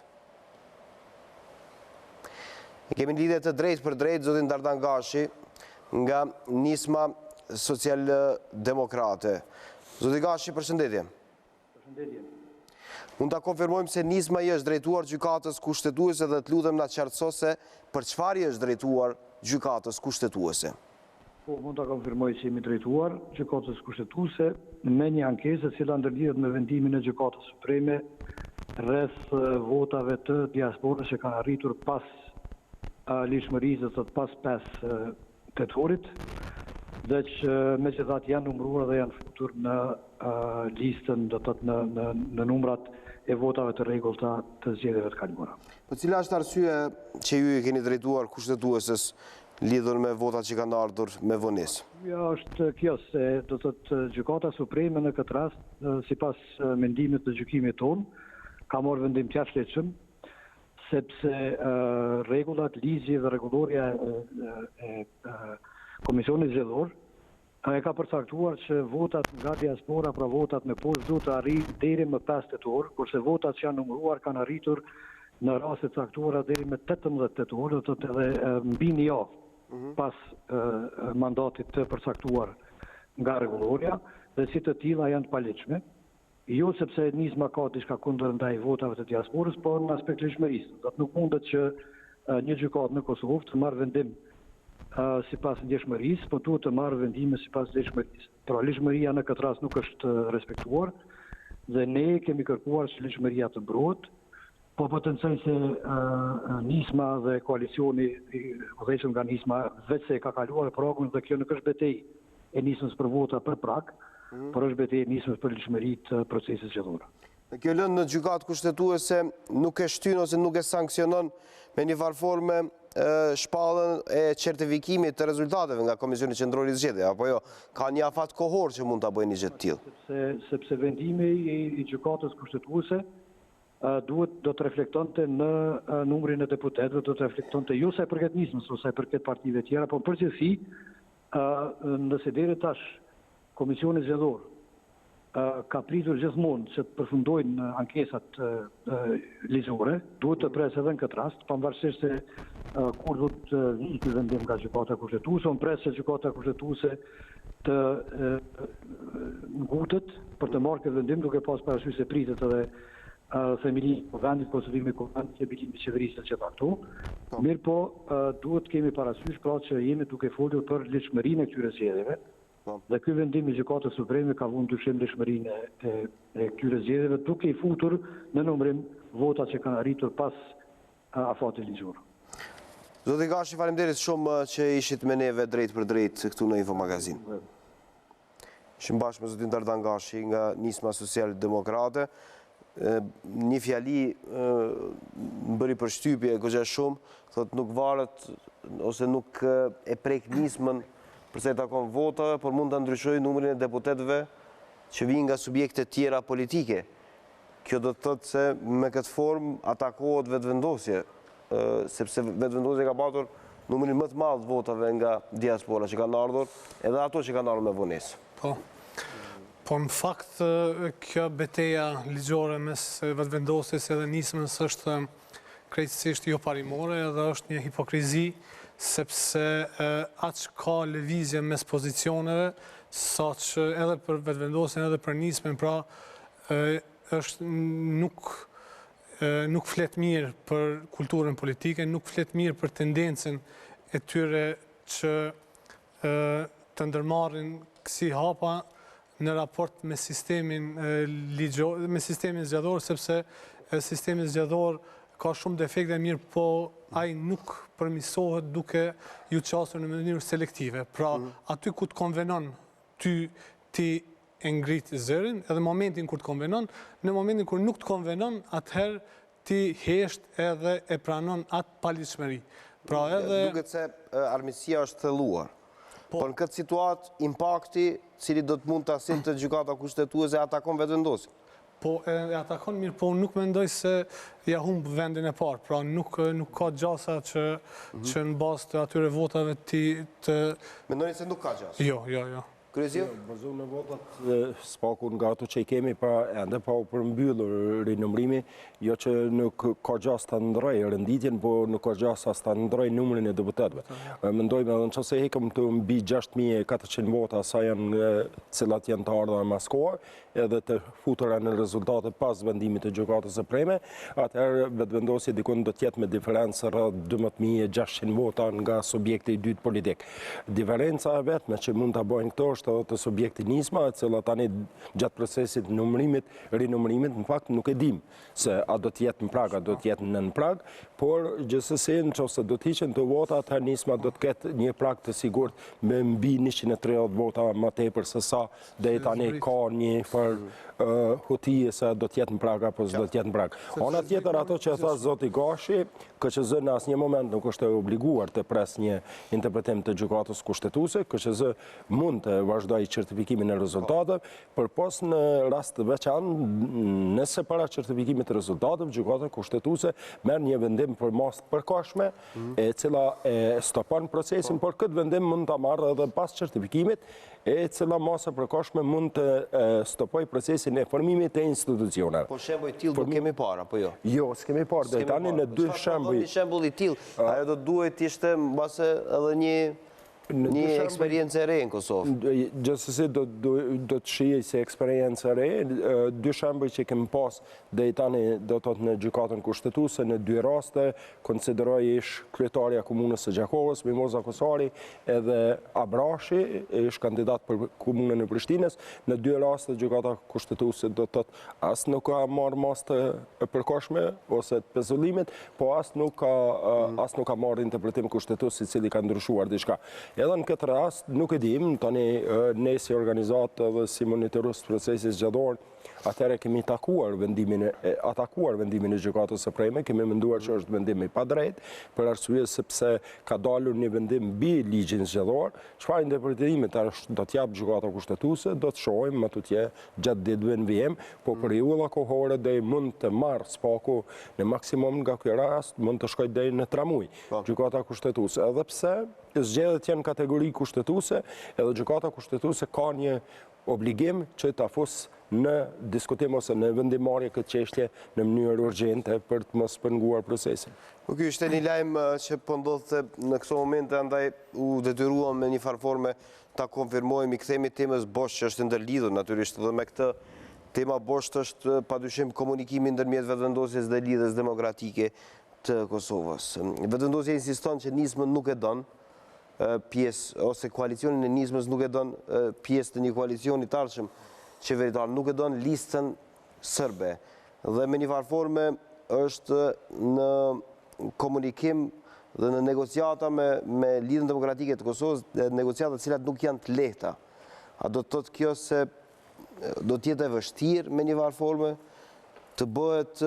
Kemi një lidhje të drejtë për drejtë, zotin Artan Gashi, nga nisma social-demokrate. Zoti Gashi, përshëndetje. Përshëndetje. Mund ta konfirmojmë se nisma i është drejtuar gjykatës kushtetuese dhe të lutem na qartësose për çfarë i është drejtuar gjykatës kushtetuese. Po, mund ta konfirmoj se jemi drejtuar gjykatës kushtetuese me një ankesë e cila ndërlidhet me vendimin e gjykatës supreme rreth votave të diasporës që kanë arritur pas lishmërisë të pas 5 tetorit, dhe që megjithatë janë numëruar dhe janë futur në listën, do të thotë në numrat e votave të rregullta të zgjedhjeve të kaluara. Po cila është arsye që ju i keni drejtuar kushtetueses lidhur me votat që kanë ardhur me vonesë? Ja, është kjo se do të thotë gjykata supreme në këtë rast, sipas mendimit të gjykimit tonë, ka marrë vendim të jashtëligjshëm, sepse rregullat, ligji dhe rregulloria e Komisionit Zgjedhor e ka përcaktuar që votat nga diaspora, pra votat me postë, duhet të arrijnë deri më 5 tetor, kurse votat që janë numëruar kanë arritur në raste të caktuara deri më 18 tetor, do të thotë edhe mbi një javë pas mandatit të përcaktuar nga rregulloria, dhe si të tilla janë të paligjshme. Jo sepse nisma ka diçka kundër ndaj votave të diasporës, por në aspekt ligjshmërisë. Do të nuk mundet që një gjykatë në Kosovë të marrë vendim sipas ndjeshmërisë, po duhet të marrë vendime sipas ligjshmërisë. Pra ligjshmëria në këtë rast nuk është respektuar dhe ne kemi kërkuar që ligjshmëria të mbrohet, po potencoj se nisma dhe koalicioni i udhëhequr nga nisma vetë se ka kaluar pragun dhe kjo nuk është betejë e nismës për vota për prag, por është betejë e nismës për ligjshmëritë të procesit zgjedhor. Kjo lëndë në gjykatë kushtetuese nuk e shtyn ose nuk e sankcionon me një farforme shpallën e certifikimit të rezultateve nga Komisioni Qendror i Zgjedhjeve, apo jo, ka një afat kohor që mund ta bëjë një gjë të tillë. Sepse vendimi i gjykatës kushtetuese do të reflektonte në numrin e deputetëve, do të reflektonte jo sa i përket nismës ose sa i përket partive tjera, por përgjithësi, nëse deri tash Komisioni Zgjedhor ka pritur gjithmonë që të përfundojnë ankesat ligjore, duhet të presë edhe në këtë rast, pavarësisht se kur do të vijë ky vendim nga gjykata kushtetuese, unë pres se gjykata kushtetuese të ngutet për të marrë këtë vendim, duke pas parasysh se pritet edhe themelimi i vendit, konsultimi i kuvendit, stabilimi i qeverisë që cakto. Mirë po, duhet kemi parasysh pra që jemi duke folur për ligjshmërinë e këtyre zgjedhjeve. Dhe ky vendim i gjykatës supreme ka vënë dyshim ligjshmërinë e këtyre zgjedhjeve, duke i futur në numrim votat që kanë arritur pas afatit ligjor. Zoti Gashi, faleminderit shumë që ishit me neve drejt për drejt këtu në Infomagazin. Ishim bashkë me zotin Artan Gashi nga nisma social-demokrate. Një fjali më bëri përshtypje goxha shumë, thotë nuk varet ose nuk e prek nismën përse i takon votave, por mund të ndryshojë numrin e deputetëve që vijnë nga subjekte tjera politike. Kjo do të thotë se me këtë formë atakohet vetëvendosje, sepse vetëvendosje ka patur numrin më të madh votave nga diaspora që kanë ardhur, edhe ato që kanë ardhur me vonesë. Po në fakt kjo betejë ligjore mes vetëvendosjes edhe nismës është krejtësisht jo parimore dhe është një hipokrizi, sepse aq ka lëvizje mes pozicioneve, sa që edhe për vetëvendosjen edhe për nismën, pra është nuk nuk flet mirë për kulturën politike, nuk flet mirë për tendencën e tyre që të ndërmarrin kësi hapa në raport me sistemin zgjedhor, sepse sistemi zgjedhor ka shumë defekte, mirë po ai nuk përmirësohet duke ju qasur në mënyrë selektive. Pra, aty ku të konvenon ti e ngrit zërin, edhe momentin kur të konvenon, në momentin kur nuk të konvenon, atëherë ti hesht edhe e pranon atë paligjshmëri. Pra edhe... Duket se armiqësia është thelluar. Por në këtë situatë, impakti, cili do të mund të asim të gjykata kushtetuese, atakon vetëvendosin. Po, e atakon mirë, po nuk mendoj se ja humbë vendin e parë. Pra nuk ka gjasa që në bazë të atyre votave ti të... Mendoni se nuk ka gjasa? Jo. Kryeziu? Bazu në votat, spaku nga ato që i kemi, ende pa u përmbyllur rinumrimi, jo që nuk ka gjas të ndroj rënditjen, po nuk ka gjas as të ndroj numrin e deputetëve. Mendojmë edhe në qëse hekëm të mbi 6.400 vota sa janë cilat janë të ardha në maskoa, edhe të futura në rezultate pas vendimit të gjykatës së preme, atëherë vetëvendosja dikun do tjetë me diferencë rreth 12.600 vota nga subjekti i dytë politik. Diferenca e vetme që mund të bojnë këto është edhe të subjekti nisma, e cila tani gjatë procesit rinumrimit, në fakt nuk e dim se a do tjetë në prag, a do tjetë në prag, por gjithsesi në qoftë do të hiqen të vota, atëherë nisma do të ketë një prag të sigurt me mbi 130 vota më tepër se sa deri tani ka një hutije se do tjetë në prag apo do tjetë në prag. Ona tjetër ato që tha zoti Gashi, KQZ në asnjë moment nuk është e obliguar të pres një interpretim të gjykatës kushtetuese, KQZ mund të vazhdoj certifikimin e rezultateve, përpos në rast të veçantë, nëse para certifikimit të rezultateve, gjykata kushtetuese merr një vendim për mas të përkohshme, e cila e stopon procesin, por këtë vendim mund ta marrë edhe pas certifikimit, e cila masa përkohshme mund të stopoj procesin e formimit të institucioneve. Po shembull i tillë nuk kemi parë apo jo? Jo, s'kemi parë, deri tani në dy shembuj. Një shembull i tillë, ajo do duhet ishte mbase edhe një eksperiencë e re në Kosovë. Gjithsesi do të shihej se eksperiencë e re, dy shembuj që kemi pas deri tani do të thotë në gjykatën kushtetuese në dy raste, konsideroj ish kryetaria komunës së Gjakovës, Mimoza Kosari, edhe Abrashi, ish kandidat për komunën e Prishtinës, në dy raste gjykata kushtetuese do të thotë as nuk ka marrë mas të përkohshme ose të pezullimit, po as nuk ka marrë interpretim kushtetues i cili ka ndryshuar diçka. Edhe në këtë rast, nuk e dim, tani ne si organizatë dhe si monitorues procesit zgjedhor, atëherë kemi atakuar vendimin e gjykatës së preme, kemi menduar që është vendim i padrejt, për arsye sepse ka dalur një vendim mbi ligjin zgjedhor, çfarë interpretimi do të jap gjykata kushtetuese, do të shohim atutje gjatë ditëve në vijim, po periudha kohore deri mund të marrë spaku në maksimum nga ky rast, mund të shkojë deri në 3 muaj. Gjykata kushtetuese, edhe pse zgjedhjet janë kategori kushtetuese, edhe gjykata kushtetuese ka një obligim që ta fus në diskutim ose në vendimarrje këtë çështje në mënyrë urgjente për të mos penguar procesin. Po ky është një lajm që po ndodhte në këto momente, andaj u detyruam me një farforme ta konfirmojmë, i kthemi temës bosh që është ndërlidhur natyrisht dhe me këtë tema bosh është padyshim komunikimi ndërmjet vetëvendosjes dhe lidhjes demokratike të Kosovës. Vetëvendosja insiston që nismën nuk e don pjesë, ose koalicionin e nismës nuk e don pjesë të një koalicioni të ardhshëm qeveritar, nuk e don listën sërbe. Dhe me një farforme është në komunikim dhe në negociata me lidhjen demokratike të Kosovës, negociata të cilat nuk janë të lehta. A do të thotë kjo se do të jetë e vështirë me një farforme të bëhet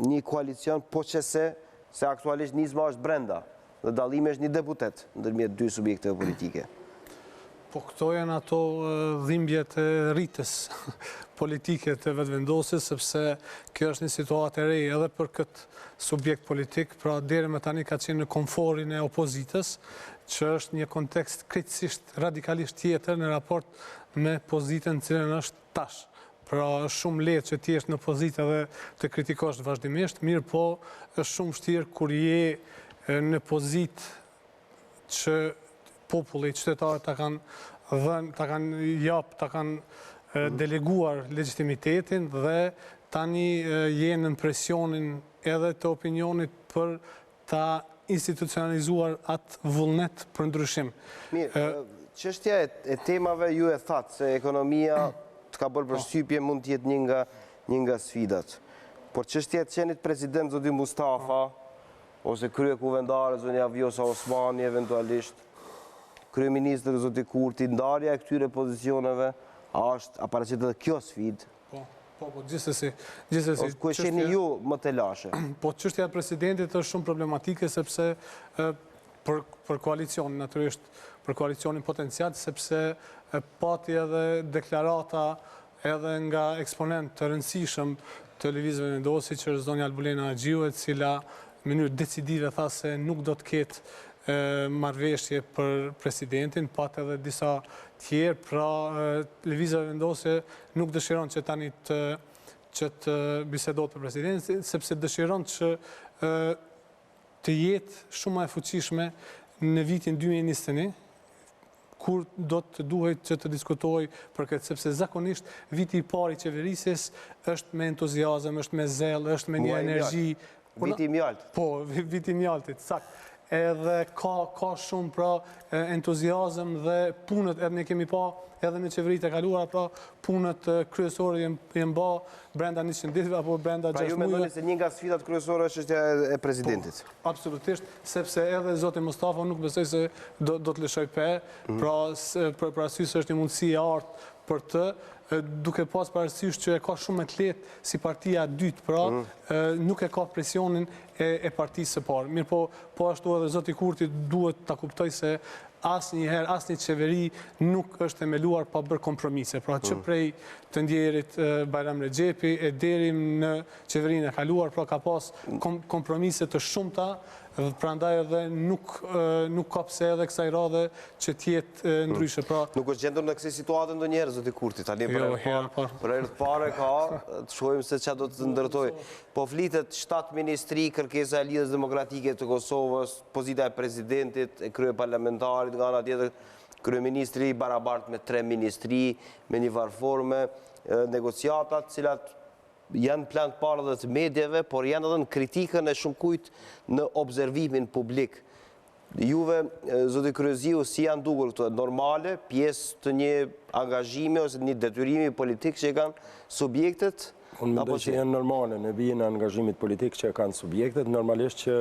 një koalicion, po qëse se aktualisht nisma është brenda dhe dallimi është një deputet ndërmjet dy subjekteve politike. Po këto janë ato dhimbjet e rritës politike të vetëvendosjes, sepse kjo është një situatë e re edhe për këtë subjekt politik, pra deri më tani ka qenë në komforin e opozitës, që është një kontekst krejtësisht radikalisht tjetër në raport me pozitën cilën është tash. Pra është shumë lehtë që ti jesh në pozitë dhe të kritikosh vazhdimisht, mirë po është shumë vështirë kur je në pozitë që populli, qytetarët ta kanë deleguar legitimitetin dhe tani jenë në presionin edhe të opinionit për ta institucionalizuar atë vullnet për ndryshim. Mirë, çështja e temave ju e thatë se ekonomia të ka bërë përshtypje mund të jetë një nga sfidat. Por çështja e qenit president zoti Mustafa ose kryekuvendare zonja Vjosa Osmani eventualisht, kryeministri zoti Kurti, ndarja e këtyre pozicioneve, a paraqet edhe kjo sfidë? Po, gjithsesi. Ku e shihni ju më të lashe? Po, çështja e presidentit është shumë problematike sepse për koalicionin, natyrisht për koalicionin potencial, sepse pati edhe deklarata edhe nga eksponent të rëndësishëm të lëvizjeve vendosi që është zonja Albulena Agjiu, e cila në mënyrë decisive tha se nuk do të ketë marrëveshje për presidentin, pat edhe disa tjerë, pra lëvizjeve vendosje nuk dëshiron që tani që të bisedot për presidentin, sepse dëshiron që të jetë shumë e fuqishme në vitin 2021, kur do të duhet që të diskutoj për këtë, sepse zakonisht viti i parë i qeverisjes është me entuziazëm, është me zel, është me një energji. Viti i mjaltit. Po, viti i mjaltit, sakt. Edhe ka shumë pra entuziazëm dhe punët, edhe ne kemi pa edhe në qeverit e kaluara, pra punët kryesore jenë ba brenda 100 ditëve apo brenda 6 muajve. Pra ju mendoni se një nga sfidat kryesore është çështja e presidentit? Po, absolutisht, sepse edhe zoti Mustafa nuk besoj se do të lëshoj pe, pra për arsye se është një mundësi e artë për të, duke pas parasysh që e ka shumë më të lehtë si partia e dytë, pra nuk e ka presionin e partisë së parë. Mirë po ashtu edhe zoti Kurti duhet ta kuptoj se asnjëherë asnjë qeveri nuk është themeluar pa bërë kompromise. Pra që prej të ndjerit Bajram Rexhepi e deri në qeverinë e kaluar, pra ka pas kompromise të shumta, prandaj edhe nuk ka pse edhe kësaj radhe që t'jetë ndryshe. Nuk është gjendur në kësaj situate ndonjëherë zoti Kurti, tani për herë të parë ka, të shohim se çfarë do të ndërtoj. Po flitet 7 ministri, kërkesa e Lidhjes Demokratike të Kosovës, pozita e presidentit, e kryeparlamentarit, nga ana tjetër kryeministri i barabartë me 3 ministri, me një varforme, negociatat, cilat janë plan të parë dhe të medjeve, por janë edhe në kritikën e shumëkujt në observimin publik. Juve, zoti Kryeziu, si janë dukur këto? Normale, pjesë të një angazhimi ose një detyrimi politik që kanë subjektet? Unë mendoj që janë normale, në vijën e angazhimit politik që kanë subjektet, normalisht që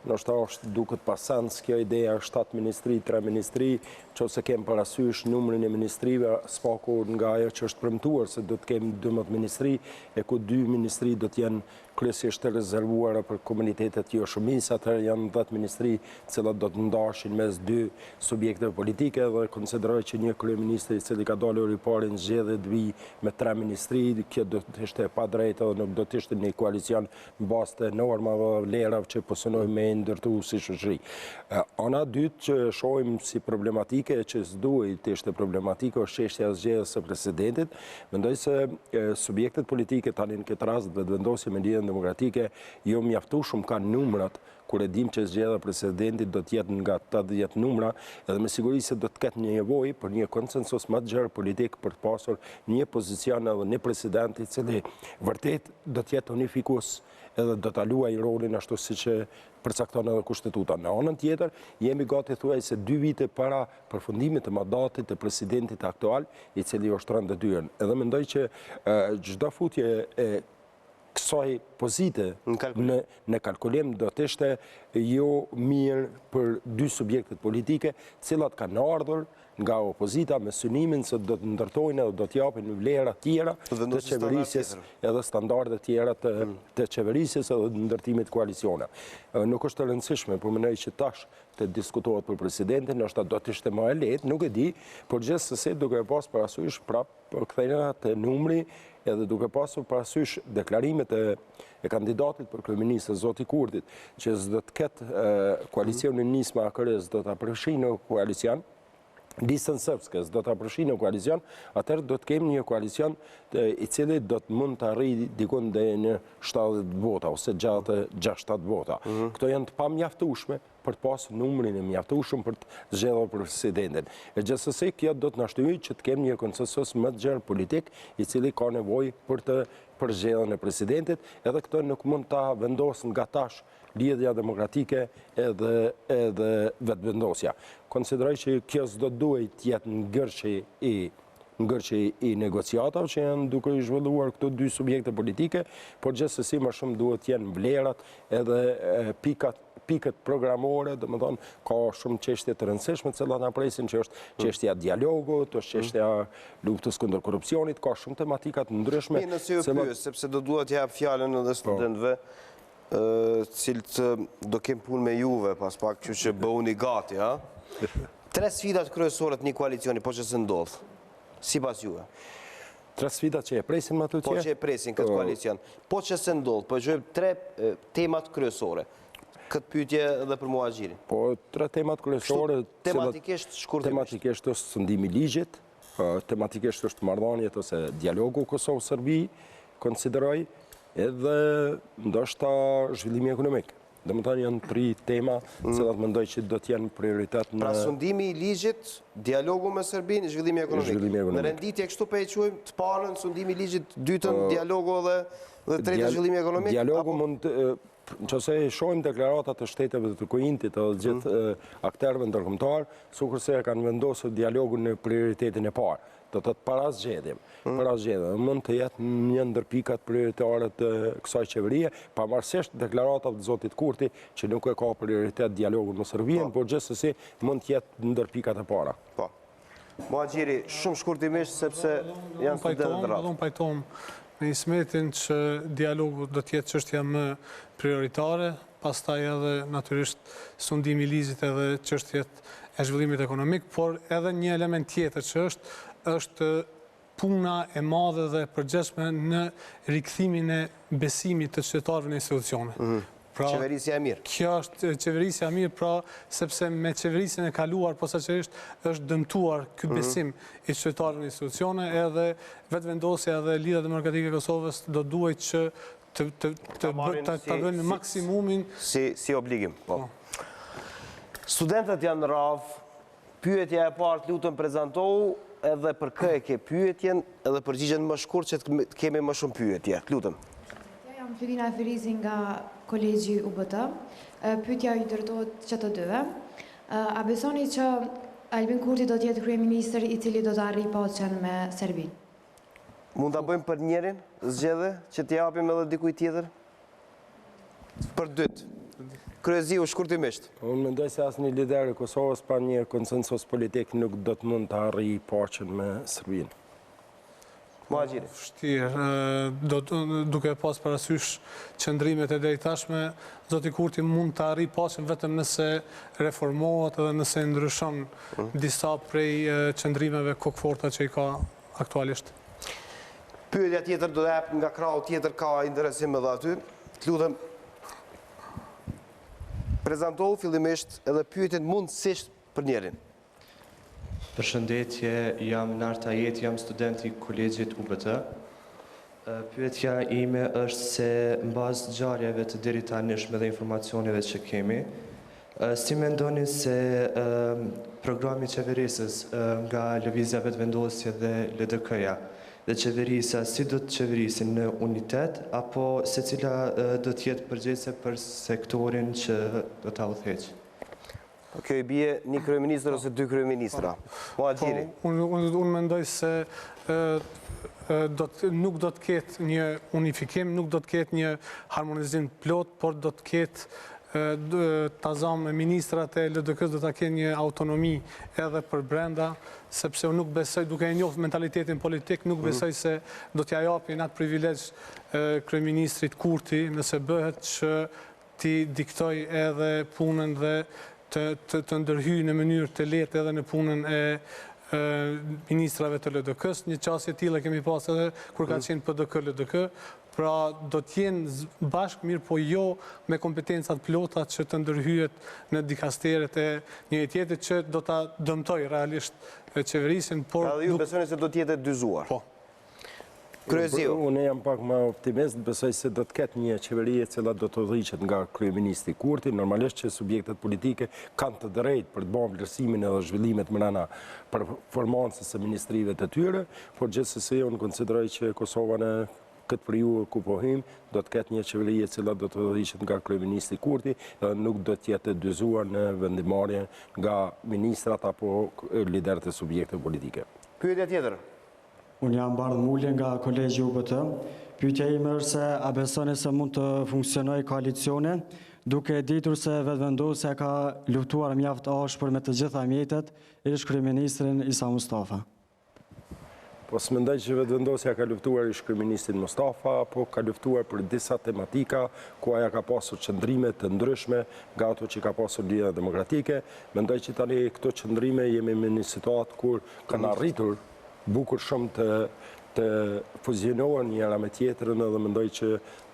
nështë është duket pasans kjo ideja 7 ministri, 3 ministri, që ose kemë parasysh numrin e ministrive, spaku nga ajo që është premtuar se do të kemë 12 ministri, e ku 2 ministri do të jenë kryesisht të rezervuara për komunitetet jo shumis, atëherë janë 10 ministri cilat do të ndashin mes 2 subjekteve politike dhe konsideroj që një kryeministri cili ka dalur i pari në zgjedhje të vijë me 3 ministri, kjo do të ishte pa drejtë dhe nuk do të ishte një koalicion në bazë të normave dhe vlerave që po synojmë me ndërtu si shoqëri. Ana dytë që shohim si problematike që s'duhet të ishte problematike është çështja e zgjedhjes së presidentit. Mendoj se subjektet politike tani në këtë rast vetëvendosje me Lidhjen Demokratike jo mjaftueshëm kanë numrat kur e dim që zgjedhja e presidentit do të jetë nga 80 numra, edhe me siguri se do të ketë një nevojë për një konsensus më të gjerë politik për të pasur një pozicion edhe një president i cili vërtet do të jetë unifikues edhe do ta luajë rolin ashtu siç e përcakton edhe kushtetuta. Në anën tjetër, jemi gati thuaj se 2 vite para përfundimit të mandatit të presidentit aktual, i cili është rënë detyrën. Edhe mendoj që çdo futje e kësaj pozite në kalkulim do të ishte jo mirë për 2 subjektet politike, cilat kanë ardhur nga opozita me synimin se do të ndërtojnë edhe do të japin vlera tjera të qeverisjes edhe standarde tjera të qeverisjes edhe ndërtimit koalicione. Nuk është e rëndësishme, por mendoj që tash të diskutohet për presidentin, ndoshta do të ishte më e lehtë, nuk e di, por gjithsesi duke pas parasysh prapë kthejna të numri edhe duke pasur parasysh deklarimet e kandidatit për kryeminist zoti Kurtit, që s'do të ketë koalicionin nisma akërës do ta përfshijë në koalicion, listën sërbske do të përfshi në koalicion, atëherë do të kemi një koalicion i cili do të mund të arrijë dikun deri në 70 vota ose 60 vota. Këto janë të pamjaftueshme për të pasur numrin e mjaftueshëm për të zgjedhur presidentin. E gjithsesi kjo do të na shtymojë që të kemi një konsensus më të gjerë politik i cili ka nevojë për zgjedhjen e presidentit, edhe këto nuk mund ta vendosin nga tash lidhja demokratike edhe vetëvendosja. Konsideroj që kjo s'do duhet të jetë ngërçi i negociatave që janë duke i zhvilluar këto dy subjekte politike, por gjithsesi më shumë duhet të jenë vlerat edhe pikët programore, domethënë ka shumë çështje të rëndësishme të cilat na presin, që është çështja e dialogut, është çështja e luftës kundër korrupsionit, ka shumë tematika të ndryshme. Nëse ju pyes, sepse do duhet të jap fjalën edhe studentëve, cilët do kem punë me juve pas pak, kështu që bëuni gati, ha? 3 sfidat kryesore të një koalicioni, po që se ndodh, sipas juve. 3 sfidat që e presin më të tjerë? Po që e presin këtë koalicion. Po që se ndodh, po gjojmë 3 temat kryesore. Këtë pyetje edhe për Muhaxhirin. Po 3 temat kryesore. Tematikisht shkurtimisht. Tematikisht është sundimi i ligjit, tematikisht është marrëdhëniet ose dialogu Kosovë-Serbi, konsideroj, edhe ndoshta zhvillimi ekonomik. Domethënë janë 3 tema cilat mendoj që do të jenë prioritet në... Pra sundimi i ligjit, dialogu me Serbinë, zhvillimi ekonomik. Në renditje kështu po e quajmë të parën, sundimi i ligjit, dytën dialogu dhe tretën zhvillimi ekonomik? Dialogu mund nëse shohim deklaratat e shteteve të Kujintit edhe gjithë aktorëve ndërkombëtar, sukurse kanë vendosur dialogun në prioritetin e parë. Do të para zgjedhjem. Mund të jetë një ndër pikat prioritare të kësaj qeverie, pavarësisht deklaratave të zotit Kurti, që nuk e ka prioritet dialogun me Serbinë, por gjithsesi mund të jetë ndër pikat e para. Po. Muhaxhiri, shumë shkurtimisht sepse janë studentë të radhë. Unë pajtom me Ismetin që dialogu do të jetë çështja më prioritare, pastaj edhe natyrisht sundimi i ligjit edhe çështjet e zhvillimit ekonomik, por edhe një element tjetër që është puna e madhe dhe përgjithshme në rikthimin e besimit të qytetarëve në institucione. Qeverisja e mirë. Kjo është qeverisja e mirë, pra sepse me qeverisjen e kaluar posaçërisht është dëmtuar ky besim i qytetarëve në institucione, edhe vetëvendosja dhe Lidhja Demokratike e Kosovës do duhet që të bëjnë maksimumin si obligim. Studentët janë në radhë, pyetja e parë lutem prezantohu, edhe për kë e ke pyetjen, edhe përgjigjen më shkurt që të kemi më shumë pyetje. Lutem. Jam Florina Ferizi nga Kolegji UBT. Pyetja i drejtohet që të dyve. A besoni që Albin Kurti do të jetë kryeminist i cili do të arrijë paqen me Serbinë? Mund ta bëjmë për njërin zgjedhje që t'i japim edhe dikujt tjetër? Për dytë. Kryeziu, shkurtimisht. Unë mendoj se asnjë lider i Kosovës pa një konsensus politik nuk do të mund të arrijë paqen me Serbinë. Muhaxhiri. Vështirë, duke pas parasysh qëndrimet e deri tashme, zoti Kurti mund të arrijë paqen vetëm nëse reformohet edhe nëse ndryshon disa prej qëndrimeve kokforta që i ka aktualisht. Pyetja tjetër do të jap nga krahu tjetër, ka interesim edhe aty. Të lutem prezantohu fillimisht edhe pyetjen mundësisht për njërin. Përshëndetje, jam Narta Jet, jam student i Kolegjit UBT. Pyetja ime është se mbas ngjarjeve të deri tanishme dhe informacioneve që kemi, si mendoni se programi qeverisës nga lëvizja vetëvendosje dhe LDK-ja dhe qeverisa si do të qeverisin në unitet, apo secila do të jetë përgjegjëse për sektorin që do ta udhëheqë? Kjo i bie një kryeministër ose 2 kryeministra. Muhaxhiri. Unë mendoj se nuk do të ketë një unifikim, nuk do të ketë një harmonizim plot, por do të ketë tazam ministrat e LDK-s do të kenë një autonomi edhe për brenda, sepse unë nuk besoj, duke e njohur mentalitetin politik, nuk besoj se do t'ja japin atë privilegj kryeministrit Kurti, nëse bëhet që ti diktoj edhe punën dhe të ndërhyjë në mënyrë të lehtë edhe në punën e ministrave të LDK-s. Një çështje e tillë kemi pasur edhe kur ka qenë PDK-LDK, pra do t'jenë bashkë mirë, po jo me kompetencat plota që të ndërhyet në dikasteret e njëri tjetrit që do ta dëmtoj realisht qeverisin, por... Edhe ju besoni se do t'jetë dyzuar? Po. Kryeziu. Unë jam pak më optimist, besoj se do të ketë një qeveri e cila do të udhëhiqet nga kryeministri Kurti. Normalisht që subjektet politike kanë të drejtë për të bërë vlerësimin edhe zhvillimet brenda performancës së ministrive të tyre, por gjithsesi unë konsideroj që Kosova në këtë periudhë ku po hym do të ketë një qeveri e cila do të udhëhiqet nga kryeministri Kurti dhe nuk do të jetë dyzuar në vendimarrje nga ministrat apo liderët e subjekteve politike. Pyetja tjetër. Unë jam Bardh Mulje nga Kryeziu UBT. Pyetja ime është se a besoni se mund të funksionojë koalicione, duke ditur se vetëvendosja ka luftuar mjaft ashpër me të gjitha mjetet, ish kryeministrin Isa Mustafa. Po s'mendoj që vetëvendosja ka luftuar ish kryeministrin Mustafa, po ka luftuar për disa tematika ku aja ka pasur qëndrime të ndryshme nga ato që ka pasur Lidhja Demokratike. Mendoj që tani këto qëndrime jemi në një situatë kur kanë arritur bukur shumë të fuzionohen njëra me tjetrën edhe mendoj që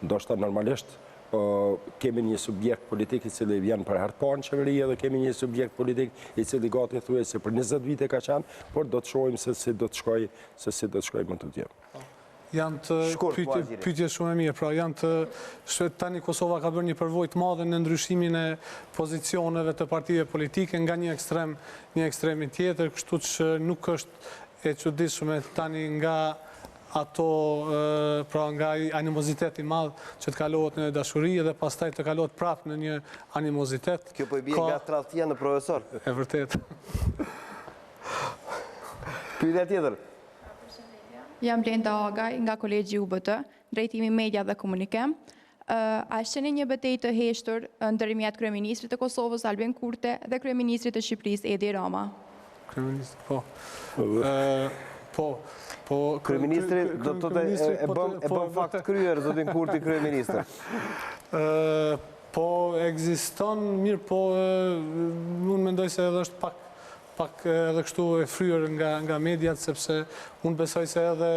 ndoshta normalisht kemi një subjekt politik i cili vjen për herë të parë në qeveri edhe kemi një subjekt politik i cili gati thuaj se për 20 vite ka qenë, por do të shohim se si do të shkojë më tutje. Janë të pyetje shumë e mirë, pra janë të tani Kosova ka bërë një përvojë të madhe në ndryshimin e pozicioneve të partive politike nga një ekstremi tjetër, kështu që nuk është e çuditshme tani nga ato, pra nga animoziteti madh që të kalohet në dashuri dhe pastaj të kalohet prapë në një animozitet. Kjo po i bie nga tradhtia në profesor. E vërtet. Pyetja tjetër. Jam Blenda Agaj nga Kryeziu UBT, drejtimi media dhe komunikim. A shqeni një betejë të heshtur ndërmjet kryeministrit të Kosovës Albin Kurti dhe kryeministrit të Shqipërisë Edi Rama? Kryeministri, po. Kryeministri do të e bën fakt kryer zotin Kurti kryeministër. Po ekziston mirë, po unë mendoj se edhe është pak edhe kështu e fryrë nga mediat, sepse unë besoj se edhe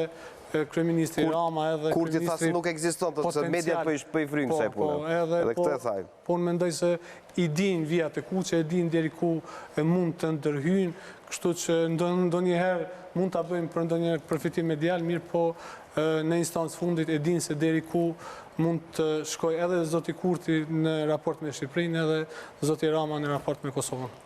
kryeministri Rama edhe Kurti tha se nuk ekziston, thotë se mediat po i fryjnë kësaj pune. Edhe këtë thaj. Po unë mendoj se i din vijat e kuqe, i din deri ku mund të ndërhyjnë, kështu që ndonjëherë mund ta bëjmë për ndonjë përfitim medial, mirë po në instancë fundit e din se deri ku mund të shkojë edhe zoti Kurti në raport me Shqipërinë edhe zoti Rama në raport me Kosovën.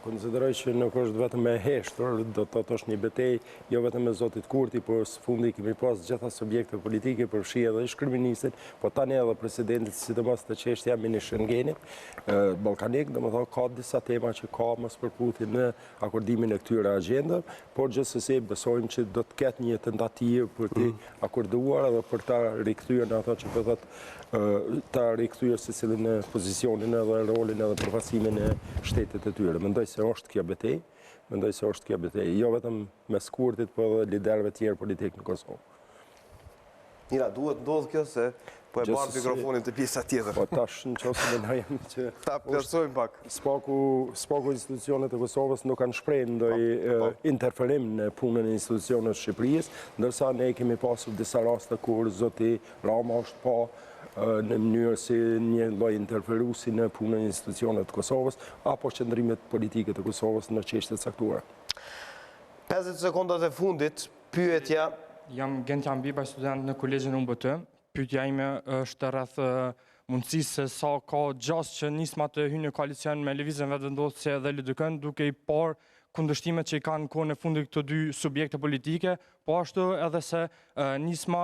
Konsideroj që nuk është vetëm e heshtur, do të thotë është një betejë jo vetëm me zotit Kurti, por së fundi kemi pas gjitha subjekte politike, përfshi edhe ish kryeministrin, po tani edhe presidentit, sidomos të çështja mini Schengenit, ballkanik, domethënë ka disa tema që ka mos përputhje në akordimin e këtyre agjendave, por gjithsesi besojmë që do të ketë një tentativë për të akorduar edhe për ta rikthyer në ato që po thotë ta rikthyer secilin në pozicionin edhe rolin edhe përfaqësimin e shtetit të tyre. Mendoj se është kjo betejë, jo vetëm mes Kurtit, po edhe liderëve tjerë politik në Kosovë. Mira, duhet ndodhë kjo se po e barë mikrofonin të pjesa tjetër. Po tash në qoftë mendojmë që ta plotësojmë pak. Spaku institucionet e Kosovës nuk kanë shprehur ndonjë interferim në punën e institucioneve të Shqipërisë, ndërsa ne kemi pasur disa raste kur zoti Rama është pa në mënyrë si një lloj interferuesi në punën e institucioneve të Kosovës apo qëndrimet politike të Kosovës në çështje të caktuara. 50 sekondat e fundit, pyetja. Jam Gentian Biba, student në Kolegjin UBT. Pyetja ime është rreth mundësisë se sa ka gjasë që nisma të hyjnë në koalicion me lëvizjen vetëvendosje dhe LDK, duke i parë kundërshtimet që i kanë kohën e fundit këto dy subjekte politike, po ashtu edhe se nisma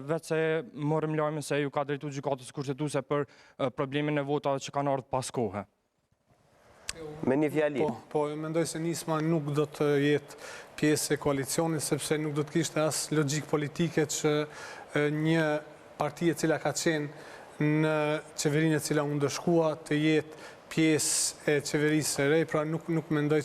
vetë se morëm lajme se ju ka drejtuar gjykatës kushtetuese për problemin e votave që kanë ardhur pas kohë. Me një fjali. Po, mendoj se nisma nuk do të jetë pjesë e koalicionit, sepse nuk do të kishte as logjik politike që një parti e cila ka qenë në qeverinë e cila u ndëshkua të jetë pjesë e qeverisë së re, pra nuk mendoj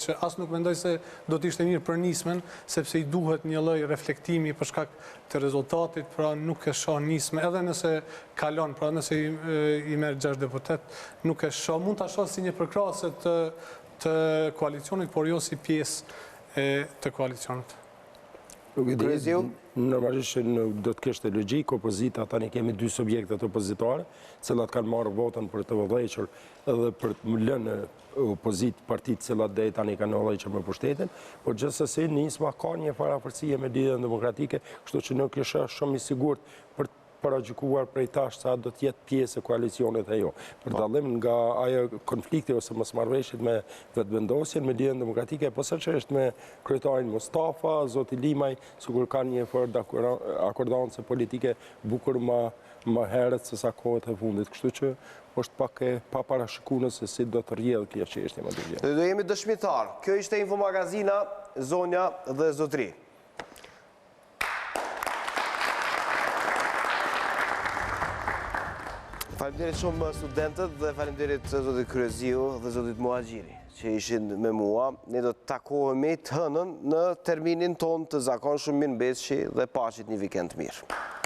se do të ishte mirë për nismen, sepse i duhet një lloj reflektimi për shkak të rezultatit, pra nuk e shoh nisme, edhe nëse kalon, pra nëse i merr 6 deputet, nuk e shoh, mund ta shoh si një përkrahase të koalicionit, por jo si pjesë e të koalicionit. Kryeziu? Normalisht do të kishte logjik, opozita tani kemi dy subjektet opozitare, cilat kanë marrë votën për të vëllëqur edhe për të lënë opozit partitë cilat deri tani kanë vëllëqur me pushtetin, por gjithsesi nisma ka një farafërsie me Lidhjen Demokratike, kështu që nuk isha shumë i sigurt për paragjykuar prej tash sa do të jetë pjesë e koalicionit e jo. Për dallim nga ajo konflikti ose mosmarrëveshjet me vetëvendosjen me Lidhjen Demokratike, posaçërisht me kryetarin Mustafa, zoti Limaj, sikur kanë një fortë akordance politike bukur më herët se sa kohët e fundit. Kështu që është pak e paparashikuar se si do të rrjedhë kjo çështje më të vjetë. Do jemi dëshmitar. Kjo ishte Infomagazina, zonja dhe zotri. Faleminderit shumë studentët dhe faleminderit zotit Kryeziu dhe zotit Muhaxhiri që ishin me mua. Ne do të takohemi të hënën në terminin ton të zakonshëm, mirëmbëjtje dhe pashit një vikend mirë.